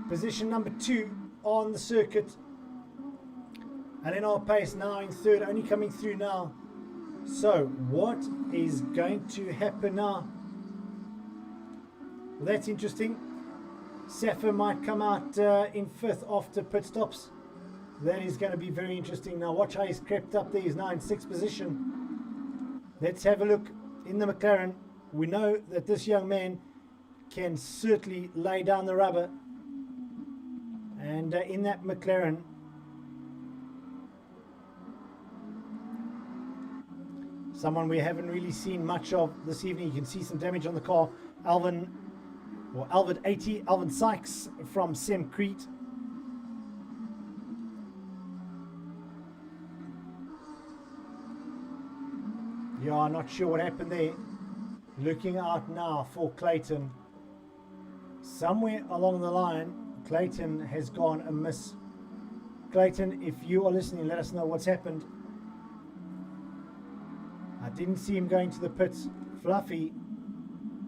position number 2 on the circuit. And in our pace now in third, only coming through now. So what is going to happen now? Well, that's interesting. Safa might come out in 5th after pit stops. That is going to be very interesting. Now watch how he's crept up there. He's now in 6th position. Let's have a look in the McLaren. We know that this young man can certainly lay down the rubber. And in that McLaren, someone we haven't really seen much of this evening. You can see some damage on the car. Alvin 80, Alvin Sykes from Semcrete. Yeah, I'm not sure what happened there. Looking out now for Clayton. Somewhere along the line, Clayton has gone amiss. Clayton, if you are listening, let us know what's happened. I didn't see him going to the pits. Fluffy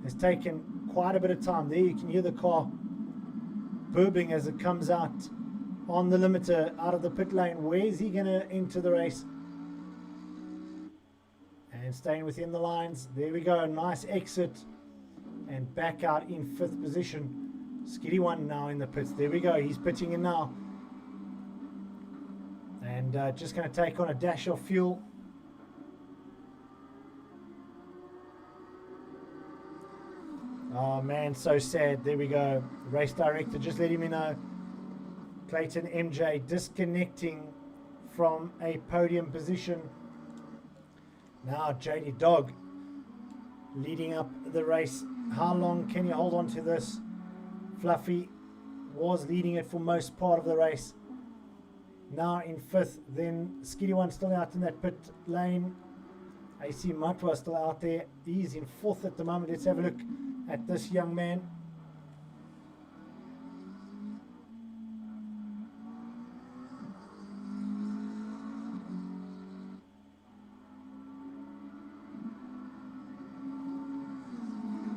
has taken quite a bit of time. There you can hear the car burbling as it comes out on the limiter out of the pit lane. Where is he going to enter the race? And staying within the lines. There we go. Nice exit. And back out in 5th position. Skiddy One now in the pits. There we go. He's pitching in now. And just going to take on a dash of fuel. Oh man, so sad. There we go. Race director just letting me know. Clayton MJ disconnecting from a podium position. Now JD Dog leading up the race. How long can you hold on to this? Fluffy was leading it for most part of the race. Now in fifth, then Skiddy One still out in that pit lane. AC Matwa still out there. He's in fourth at the moment. Let's have a look at this young man.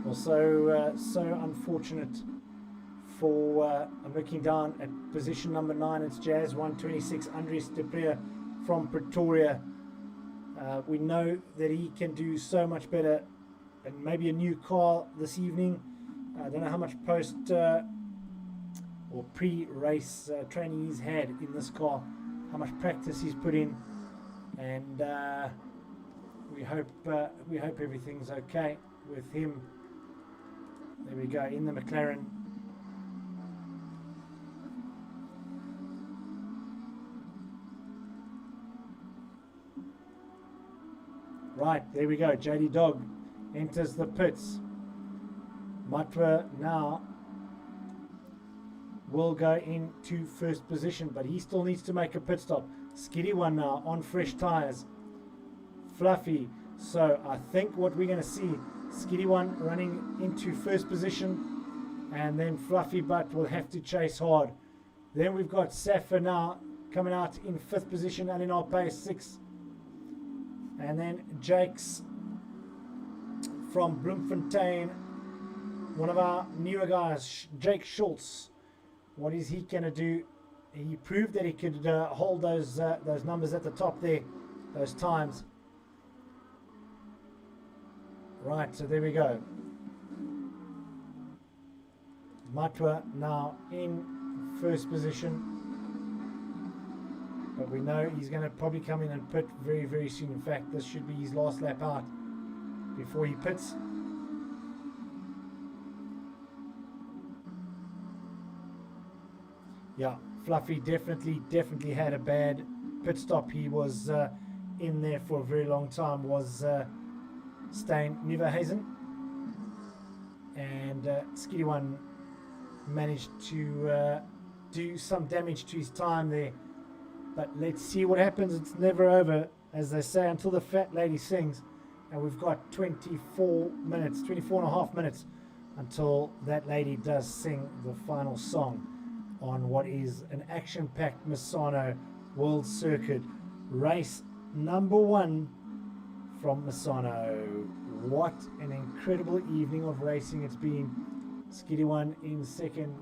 Also, so unfortunate for, I'm looking down at position number 9, it's Jazz 126, Andres de Prier from Pretoria. We know that he can do so much better, and maybe a new car this evening. I don't know how much post or pre-race training he's had in this car, how much practice he's put in, and we hope everything's okay with him. There we go, in the McLaren. Right, there we go. JD Dog enters the pits. Matwa now will go into first position, but he still needs to make a pit stop. Skiddy One now on fresh tyres. Fluffy. So I think what we're going to see, Skiddy One running into first position, and then Fluffy Butt will have to chase hard. Then we've got Safa now coming out in fifth position, Alinar Pace 6th. And then Jake's from Bloemfontein, one of our newer guys, Jake Schultz. What is he going to do? He proved that he could hold those numbers at the top there, those times. Right, so there we go. Matwa now in first position. But we know he's going to probably come in and pit very, very soon. In fact, this should be his last lap out before he pits. Yeah, Fluffy definitely had a bad pit stop. He was in there for a very long time, was Stein Nieuwenhuizen. And Skiddy One managed to do some damage to his time there. But let's see what happens. It's never over, as they say, until the fat lady sings. And we've got 24 and a half minutes until that lady does sing the final song on what is an action-packed Misano World Circuit race number 1 from Misano. What an incredible evening of racing it's been. Skiddy One in second.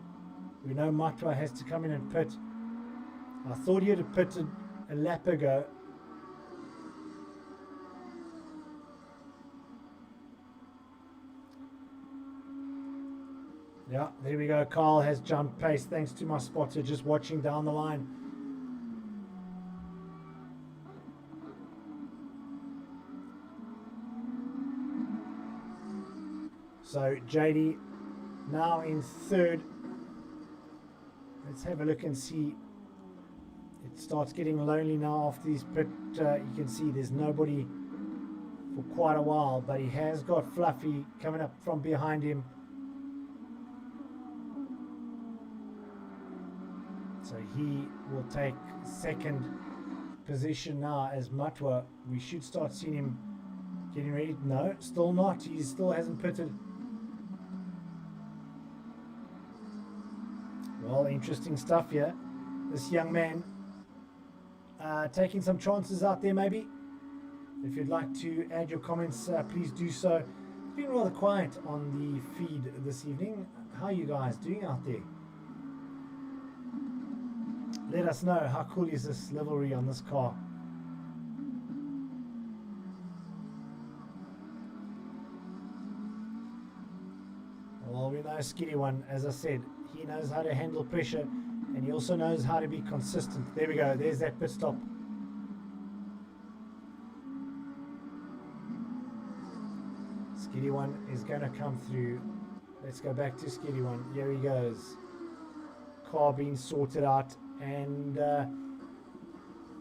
We know Matwa has to come in and pit. I thought he had pitted a lap ago. Yeah, there we go. Carl has jumped pace thanks to my spotter just watching down the line. So JD now in third. Let's have a look and see. It starts getting lonely now after these pit. You can see there's nobody for quite a while, but he has got Fluffy coming up from behind him. So he will take second position now as Matwa. We should start seeing him getting ready. No, still not. He still hasn't pitted. Well, interesting stuff here. This young man taking some chances out there maybe. If you'd like to add your comments, please do so. It's been rather quiet on the feed this evening. How are you guys doing out there? Let us know. How cool is this livery on this car? Well, we know Skiddy One, as I said, he knows how to handle pressure, and he also knows how to be consistent. There we go. There's that pit stop. Skiddy One is going to come through Let's go back to Skiddy One. Here he goes. Car being sorted out, and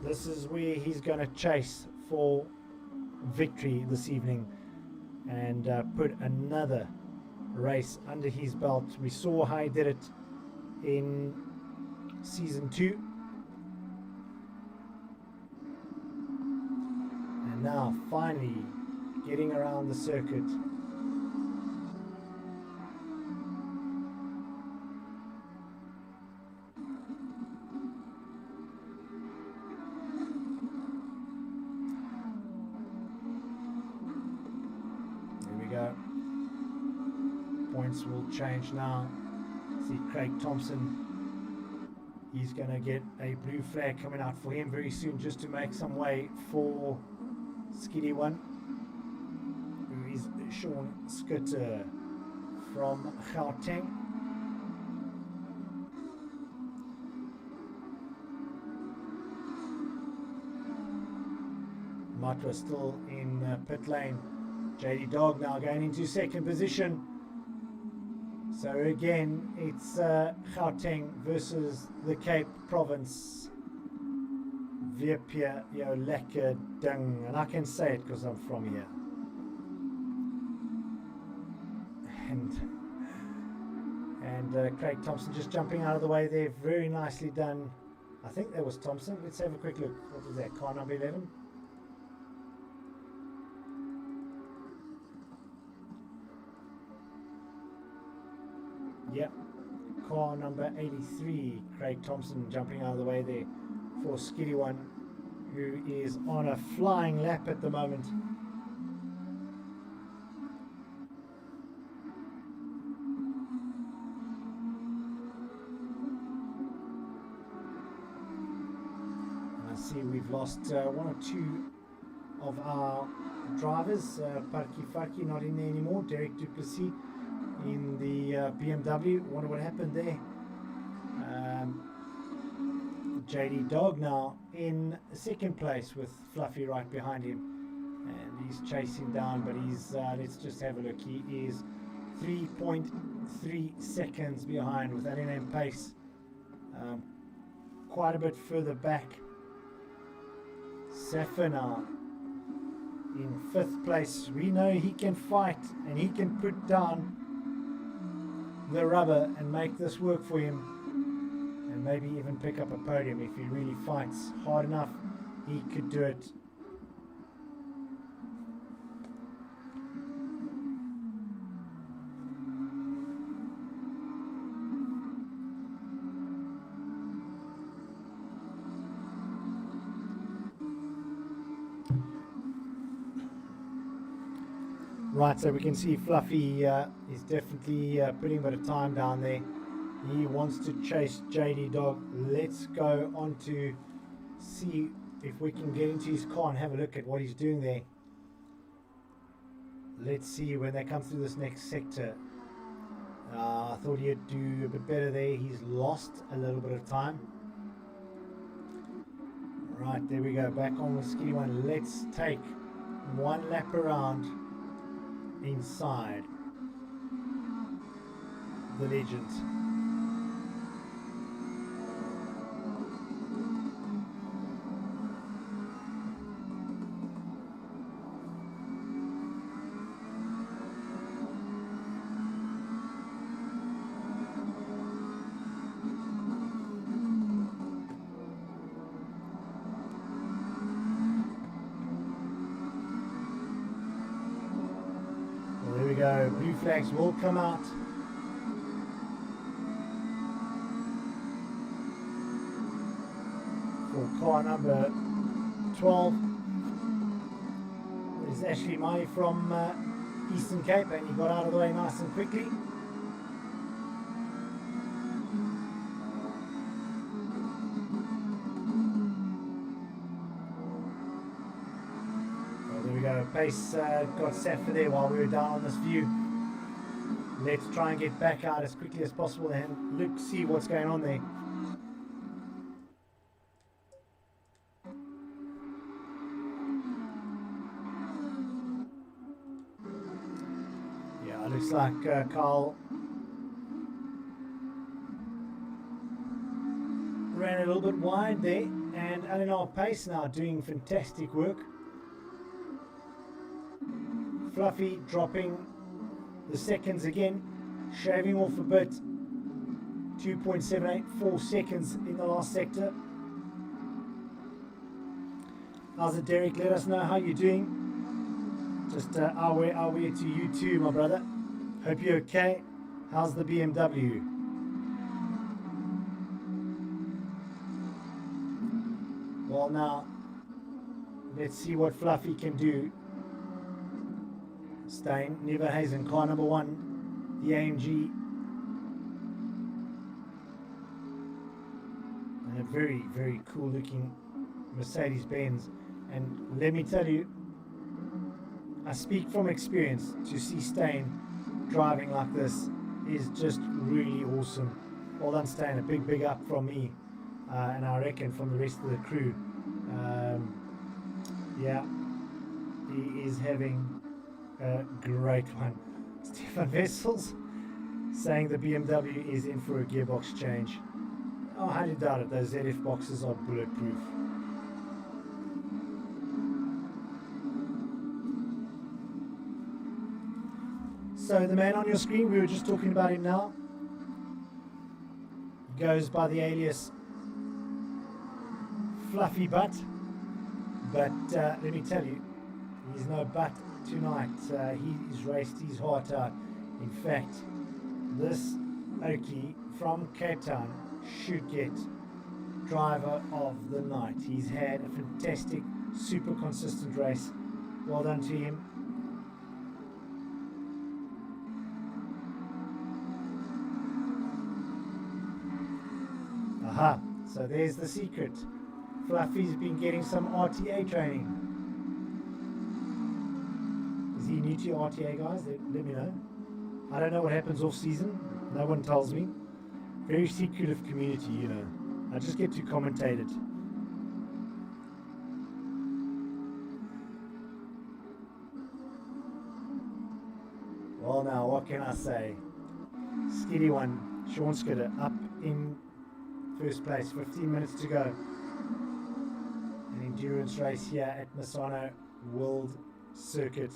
this is where he's going to chase for victory this evening and put another race under his belt. We saw how he did it in season 2, and now finally getting around the circuit. Points will change now. See Craig Thompson, he's going to get a blue flag coming out for him very soon, just to make some way for Skiddy One, who is Sean Skutter from Gauteng. Matwa still in pit lane. JD Dog now going into second position. So again, it's Gauteng versus the Cape Province. Weepie jou lekker ding. And I can say it because I'm from here. And Craig Thompson just jumping out of the way there. Very nicely done. I think that was Thompson. Let's have a quick look. What was that? Car number 11? Yep, car number 83, Craig Thompson jumping out of the way there for Skiddy One, who is on a flying lap at the moment. And I see we've lost one or two of our drivers. Parky Farky not in there anymore. Derek Duplessis in the BMW. Wonder what happened there. JD Dog now in second place with Fluffy right behind him, and he's chasing down, but he's let's just have a look. He is 3.3 seconds behind with LNM pace, quite a bit further back. Safa now in 5th place. We know he can fight and he can put down the rubber and make this work for him, and maybe even pick up a podium if he really fights hard enough. He could do it. Right, so we can see Fluffy is definitely putting a bit of time down there. He wants to chase JD Dog. Let's go on to see if we can get into his car and have a look at what he's doing there. Let's see when they come through this next sector. I thought he'd do a bit better there. He's lost a little bit of time. Right, there we go. Back on with Skiddy One. Let's take one lap around inside the legend. Go. Blue flags will come out. For car number 12 is Ashley Mai from Eastern Cape, and he got out of the way nice and quickly. Pace got set for there while we were down on this view. Let's try and get back out as quickly as possible and look, see what's going on there. Yeah, it looks like Carl ran a little bit wide there, and Eleanor Pace now doing fantastic work. Fluffy dropping the seconds again, shaving off a bit. 2.784 seconds in the last sector. How's it, Derek? Let us know how you're doing. Just our way to you too, my brother. Hope you're okay. How's the BMW? Well, now let's see what Fluffy can do. Stain, Neverhazen, car number 1, the AMG. And a very, very cool looking Mercedes-Benz. And let me tell you, I speak from experience. To see Stain driving like this is just really awesome. Well done, Stain. A big up from me, and I reckon from the rest of the crew. Yeah, he is having a great one. Stefan Vessels saying the BMW is in for a gearbox change. Oh, I highly doubt it. Those ZF boxes are bulletproof. So the man on your screen, we were just talking about him now. He goes by the alias Fluffy Butt. But let me tell you, he's no butt tonight. He's raced his heart out. In fact, this Okie from Cape Town should get driver of the night. He's had a fantastic, super consistent race. Well done to him. Aha, so there's the secret. Fluffy's been getting some RTA training. Is he new to RTA, guys? Let me know. I don't know what happens off season. No one tells me. Very secretive community, you know. I just get to commentate it. Well, now, what can I say? Skiddy one, Sean Skidder, up in first place, 15 minutes to go. An endurance race here at Misano World Circuit.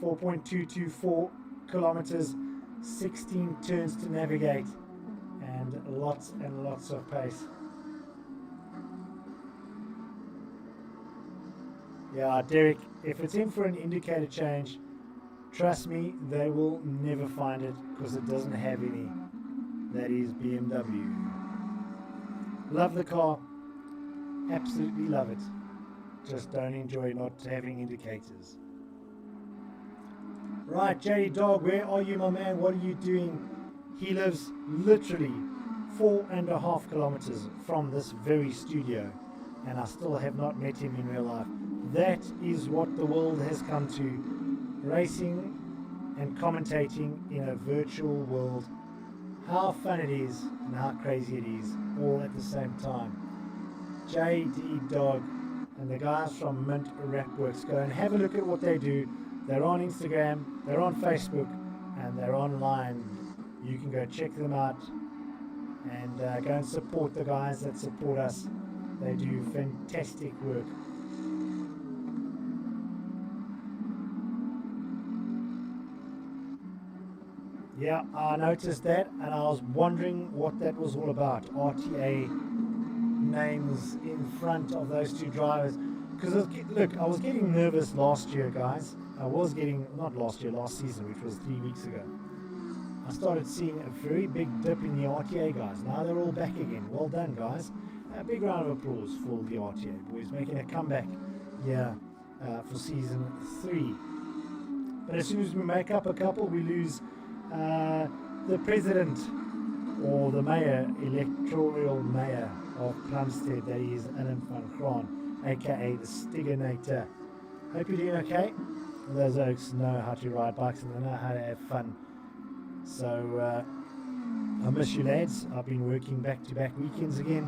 4.224 kilometers, 16 turns to navigate, and lots of pace. Yeah, Derek, if it's in for an indicator change, trust me, they will never find it because it doesn't have any. That is BMW. Love the car, absolutely love it. Just don't enjoy not having indicators. Right, Jerry Dog, where are you, my man? What are you doing? He lives literally 4.5 kilometers from this very studio, and I still have not met him in real life. That is what the world has come to. Racing and commentating in a virtual world. How fun it is and how crazy it is, all at the same time. JD Dog and the guys from Mint Wrapworks, go and have a look at what they do. They're on Instagram, they're on Facebook, and they're online. You can go check them out and go and support the guys that support us. They do fantastic work. Yeah, I noticed that, and I was wondering what that was all about. RTA names in front of those two drivers. Because, look, I was getting nervous last year, guys. I was getting, not last year, last season, which was 3 weeks ago. I started seeing a very big dip in the RTA guys. Now they're all back again. Well done, guys. A big round of applause for the RTA boys making a comeback here for season 3. But as soon as we make up a couple, we lose the president or the mayor, electoral mayor of Plumstead, that is Alan van Graan, aka the Stiganator. Hope you're doing okay. Those oaks know how to ride bikes and they know how to have fun. So I miss you, lads. I've been working back-to-back weekends again,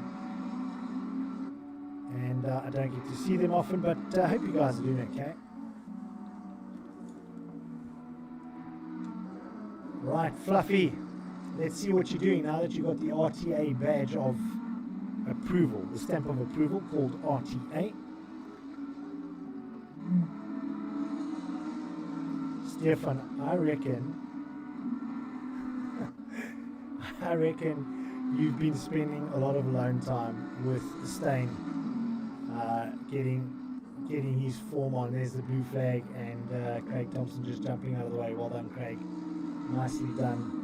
and I don't get to see them often, but I hope you guys are doing okay. Right, Fluffy, let's see what you're doing now that you've got the RTA badge of approval, the stamp of approval called RTA. Stefan, I reckon you've been spending a lot of alone time with Stain, getting his form on. There's the blue flag, and Craig Thompson just jumping out of the way. Well done, Craig. Nicely done.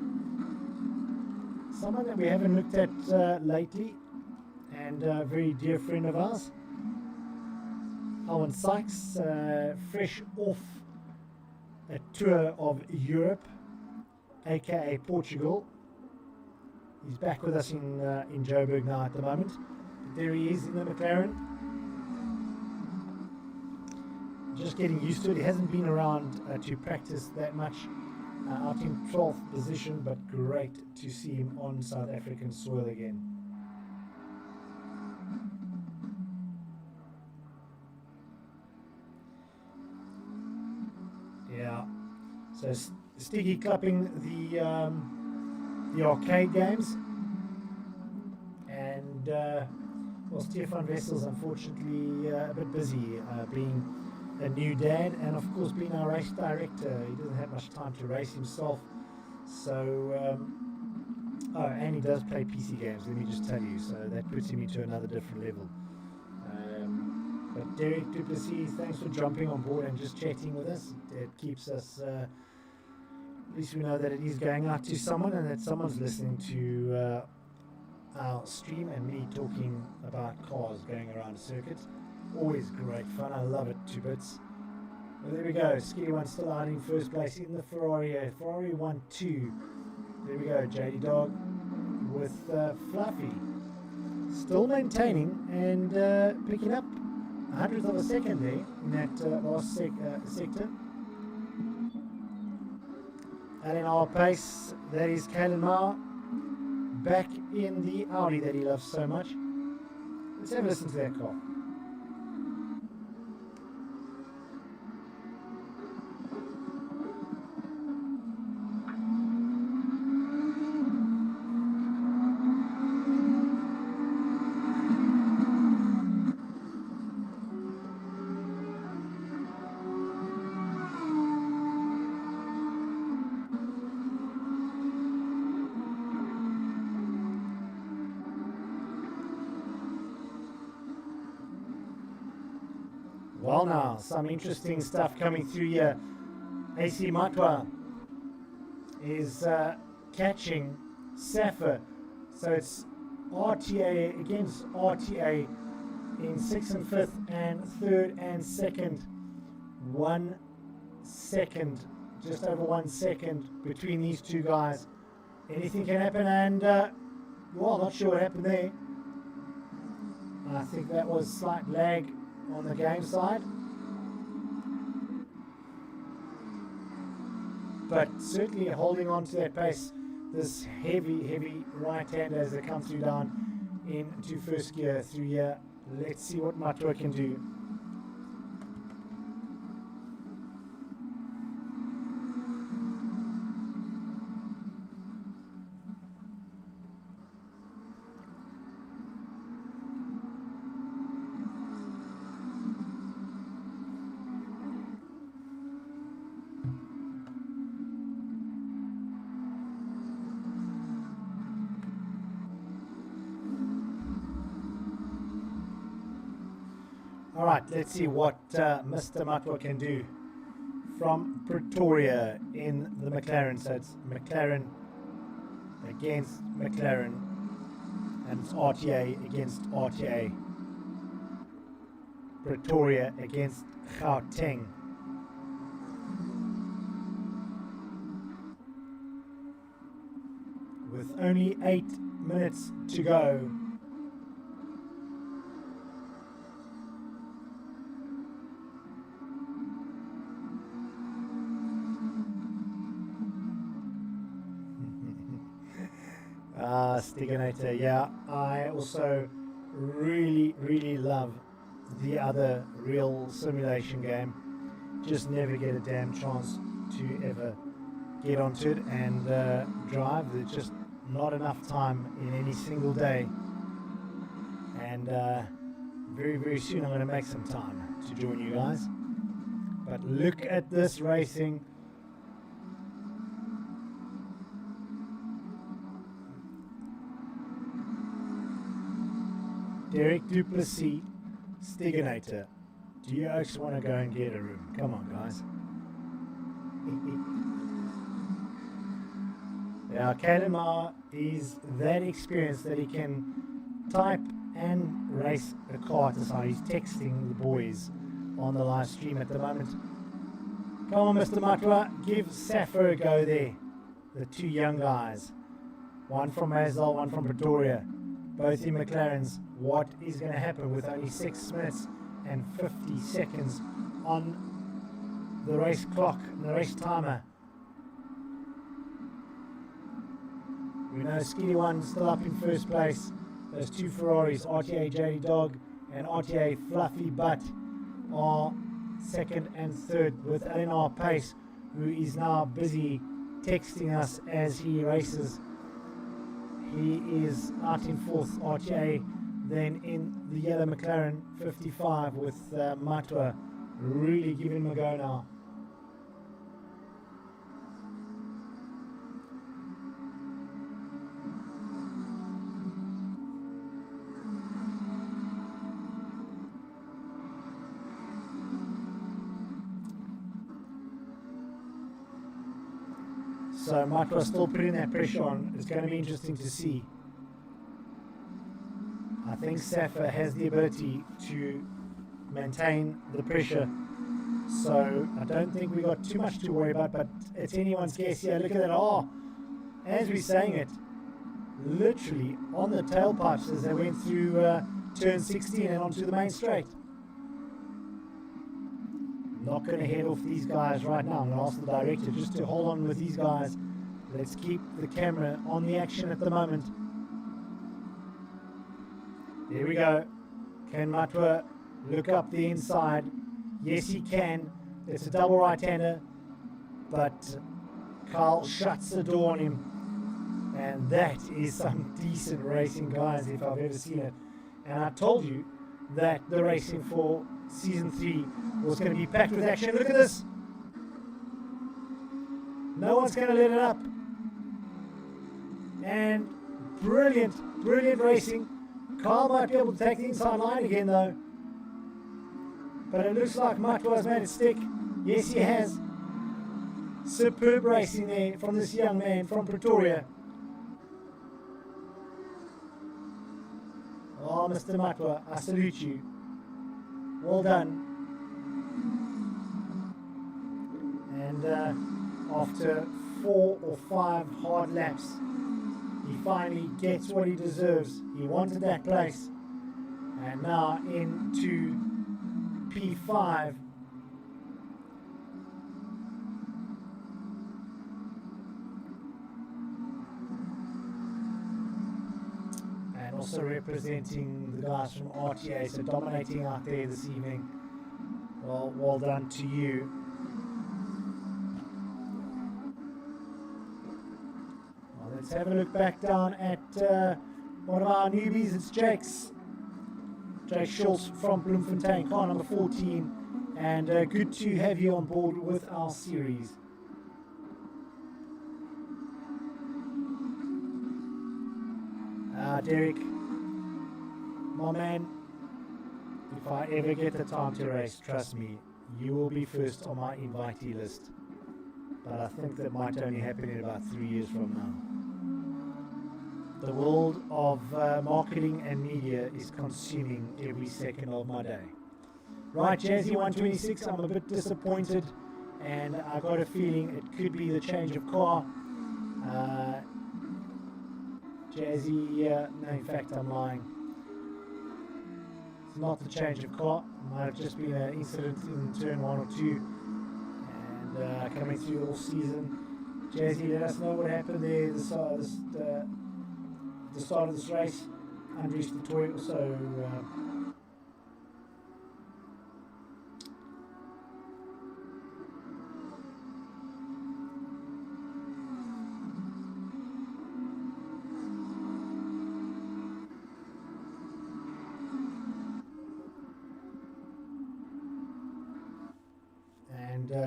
Someone that we haven't looked at lately, and a very dear friend of ours, Owen Sykes, fresh off a tour of Europe, aka Portugal. He's back with us in Joburg now at the moment. But there he is in the McLaren. Just getting used to it. He hasn't been around to practice that much. Out in 12th position, but great to see him on South African soil again. Yeah. So Stiggy clapping the arcade games, and well, Stefan Wessel's unfortunately a bit busy being a new dad, and of course being our race director. He doesn't have much time to race himself, so oh, and he does play PC games, let me just tell you, so that puts him into another different level. But Derek Duplessis, thanks for jumping on board and just chatting with us. It keeps us, at least we know that it is going out to someone, and that someone's listening to our stream and me talking about cars going around circuits. Always great fun. I love it to bits. Well, there we go. Skitty One still out in first place in the Ferrari. Ferrari 1-2. There we go. JD Dog with Fluffy still maintaining and picking up 100th of a second there in that last sector. And in our pace, that is Kalen Mauer back in the Audi that he loves so much. Let's have a listen to that car. Well, now some interesting stuff coming through here. AC Matwa is catching Safa, so it's RTA against RTA in 6th and 5th and 3rd and 2nd. 1 second, just over 1 second between these two guys. Anything can happen, and well, not sure what happened there. I think that was slight lag on the game side, but certainly holding on to that pace. This heavy right hand as they come through down into first gear through here. Let's see what Matwa can do. All right, let's see what Mr. Matwa can do from Pretoria in the McLaren. So it's McLaren against McLaren, and it's RTA against RTA. Pretoria against Gauteng. With only 8 minutes to go. Stiganator, yeah. I also really love the other real simulation game. Just never get a damn chance to ever get onto it and drive. There's just not enough time in any single day And very, very soon I'm going to make some time to join you guys. But look at this racing. Derek Duplessis, Stiganator. Do you actually want to go and get a room? Come on, guys. Yeah, Kalimar is that experienced that he can type and race a car at the side. He's texting the boys on the live stream at the moment. Come on, Mr. Matwa, give Sappho a go there. The two young guys. One from Mazdal, one from Pretoria. Both in McLarens. What is going to happen with only 6 minutes and 50 seconds on the race clock, the race timer? We know Skinny One still up in first place. Those two Ferraris, RTA JD Dog and RTA Fluffy Butt, are second and third, with Eleanor Pace, who is now busy texting us as he races. He is out in fourth, RTA, then in the yellow McLaren 55 with Matwa really giving him a go now. So Matwa still putting that pressure on. It's going to be interesting to see. I think Safa has the ability to maintain the pressure. So I don't think we got too much to worry about, but it's anyone's guess here. Look at that. Oh, as we're saying it, literally on the tailpipes as they went through turn 16 and onto the main straight. Not going to head off these guys right now. I'm going to ask the director just to hold on with these guys. Let's keep the camera on the action at the moment. There we go. Can Matwa look up the inside? Yes, he can. It's a double right-hander, but Carl shuts the door on him. And that is some decent racing, guys, if I've ever seen it. And I told you that the racing for Season 3 was going to be packed with action. Look at this. No one's going to let it up. And brilliant, brilliant racing. Carl might be able to take the inside line again, though. But it looks like Matwa's made it stick. Yes, he has. Superb racing there from this young man from Pretoria. Oh, Mr. Matwa, I salute you. Well done. And after 4 or 5 hard laps, he finally gets what he deserves. He wanted that place. And now into P5. And also representing the guys from RTA, so dominating out there this evening. Well done to you. Well, let's have a look back down at one of our newbies. It's Jake Schultz from Bloemfontein, car number 14. And good to have you on board with our series. Derek, my man, if I ever get the time to race, trust me, you will be first on my invitee list. But I think that might only happen in about 3 years from now. The world of marketing and media is consuming every second of my day. Right, Jazzy 126, I'm a bit disappointed, and I got a feeling it could be the change of car. Jazzy, no, in fact, I'm lying. It's not the change of car. It might have just been an incident in turn 1 or 2, and coming through all season. Jazzy, let us know what happened there. The start of this race. Andres Latoy also.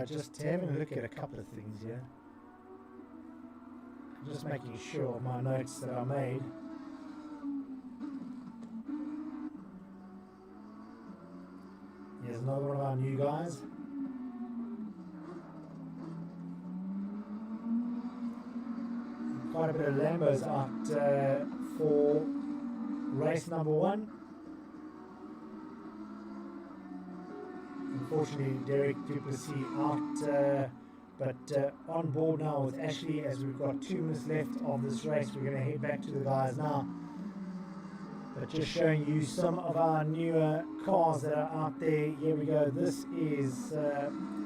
just having a look at a couple of things here. Just making sure of my notes that I made. Here's another one of our new guys. Quite a bit of Lambos out for race number 1. Unfortunately, Derek Duplessis out, but on board now with Ashley, as we've got 2 minutes left of this race. We're going to head back to the guys now. But just showing you some of our newer cars that are out there. Here we go. This is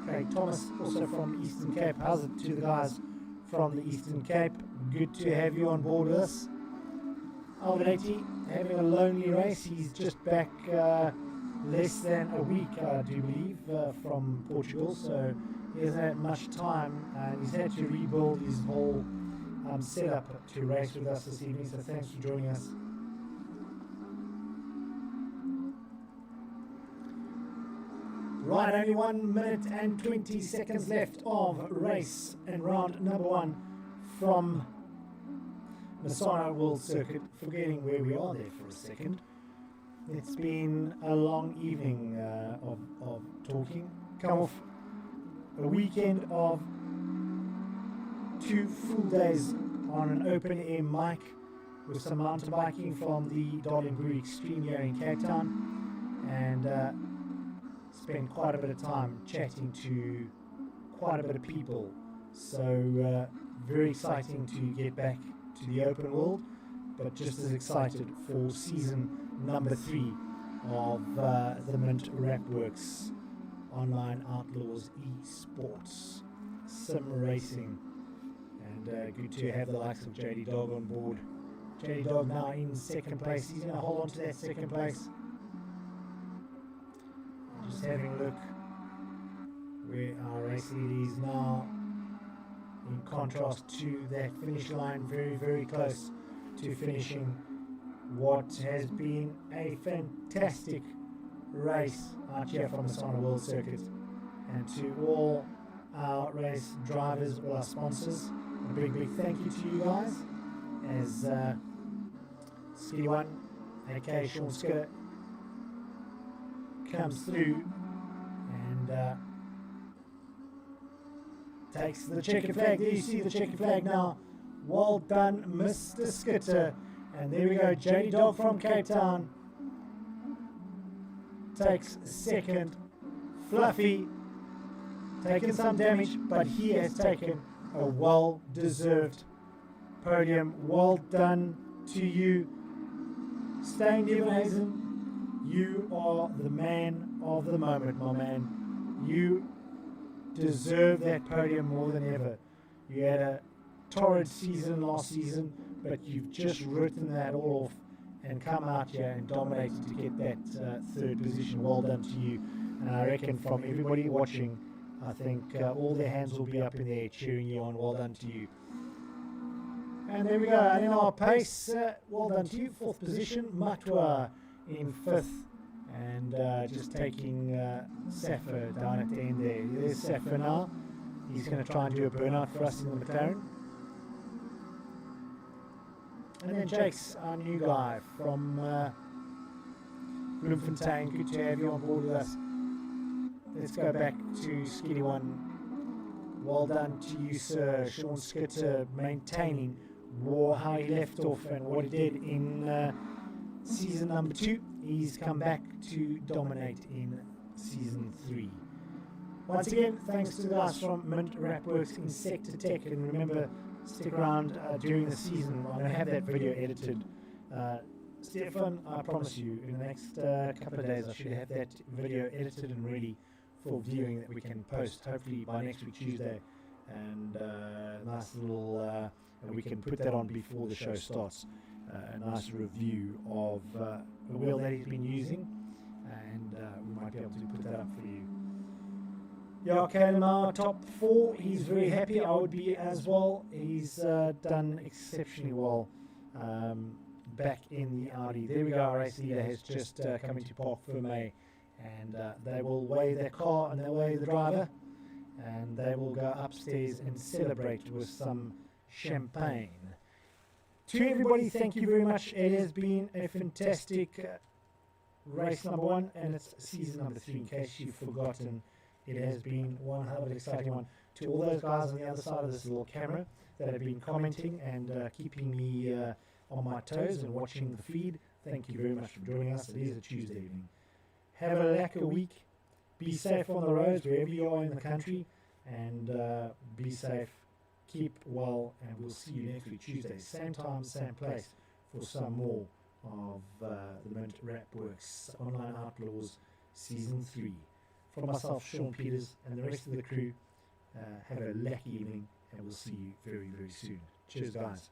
Craig Thomas, also from Eastern Cape. How's it to the guys from the Eastern Cape? Good to have you on board with us. Alvanetti having a lonely race. He's just back less than a week, I do believe, from Portugal, so he hasn't had much time, and he's had to rebuild his whole setup to race with us this evening, so thanks for joining us. Right, only 1 minute and 20 seconds left of race and round number 1 from Misano World Circuit. Forgetting where we are there for a second. It's been a long evening of talking. Come off a weekend of 2 full days on an open air mic with some mountain biking from the Darling Brew Extreme here in Cape Town, and spent quite a bit of time chatting to quite a bit of people. So very exciting to get back to the open world, but just as excited for season number 3 of the Mint Wrapworks Online Outlaws Esports Sim Racing. And good to have the likes of JD Dog on board. JD Dog now in 2nd place. He's going to hold on to that 2nd place. Just having a look where our race lead is now, in contrast to that finish line, very, very close to finishing what has been a fantastic race out here from the Misano World Circuit. And to all our race drivers, all our sponsors, a big, big thank you to you guys, as Skiddy One, aka Sean Skidder, comes through and takes the checkered flag. There you see the checkered flag now. Well done, Mr. Skitter. And there we go, JD Dog from Cape Town takes 2nd. Fluffy taken some damage, but he has taken a well-deserved podium. Well done to you, Stain Devenhazen. You are the man of the moment, my man. You deserve that podium more than ever. You had a torrid season last season, but you've just written that all off and come out here and dominated to get that 3rd position. Well done to you. And I reckon from everybody watching, I think all their hands will be up in the air cheering you on. Well done to you. And there we go. And in our pace, well done to you. 4th position, Matwa in 5th. And just taking Safa down at the end there. There's Safa now. He's going to try and do a burnout for us in the McLaren. And then Jake's our new guy from Bloemfontein. Good to have you on board with us. Let's go back to Skiddy One. Well done to you, sir. Sean Skitter maintaining how he left off and what he did in season number 2. He's come back to dominate in season 3. Once again, thanks to the guys from Mint Wrapworks in Sector Tech, and remember, stick around during the season. I'm going to have that video edited. Stefan, I promise you, in the next couple of days, I should have that video edited and ready for viewing that we can post, hopefully by next week, Tuesday. And nice little, and we can put that on before the show starts. A nice review of the wheel that he's been using, and we might be able to put that up for you. Yeah, Kalimar, top 4. He's very happy. I would be as well. He's done exceptionally well back in the Audi. There we go. Our race leader has just come into Park Ferme, and they will weigh their car and they'll weigh the driver. and they will go upstairs and celebrate with some champagne. To everybody, thank you very much. It has been a fantastic race number 1, and it's season number 3, in case you've forgotten. It has been one hell of an exciting one. To all those guys on the other side of this little camera that have been commenting and keeping me on my toes and watching the feed, thank you very much for joining us. It is a Tuesday evening. Have a lacquer week. Be safe on the roads wherever you are in the country, and be safe. Keep well, and we'll see you next week, Tuesday, same time, same place, for some more of the Mint Wrapworks Online Outlaws Season 3. From myself, Sean Peters, and the rest of the crew, have a lucky evening, and we'll see you very, very soon. Cheers, guys.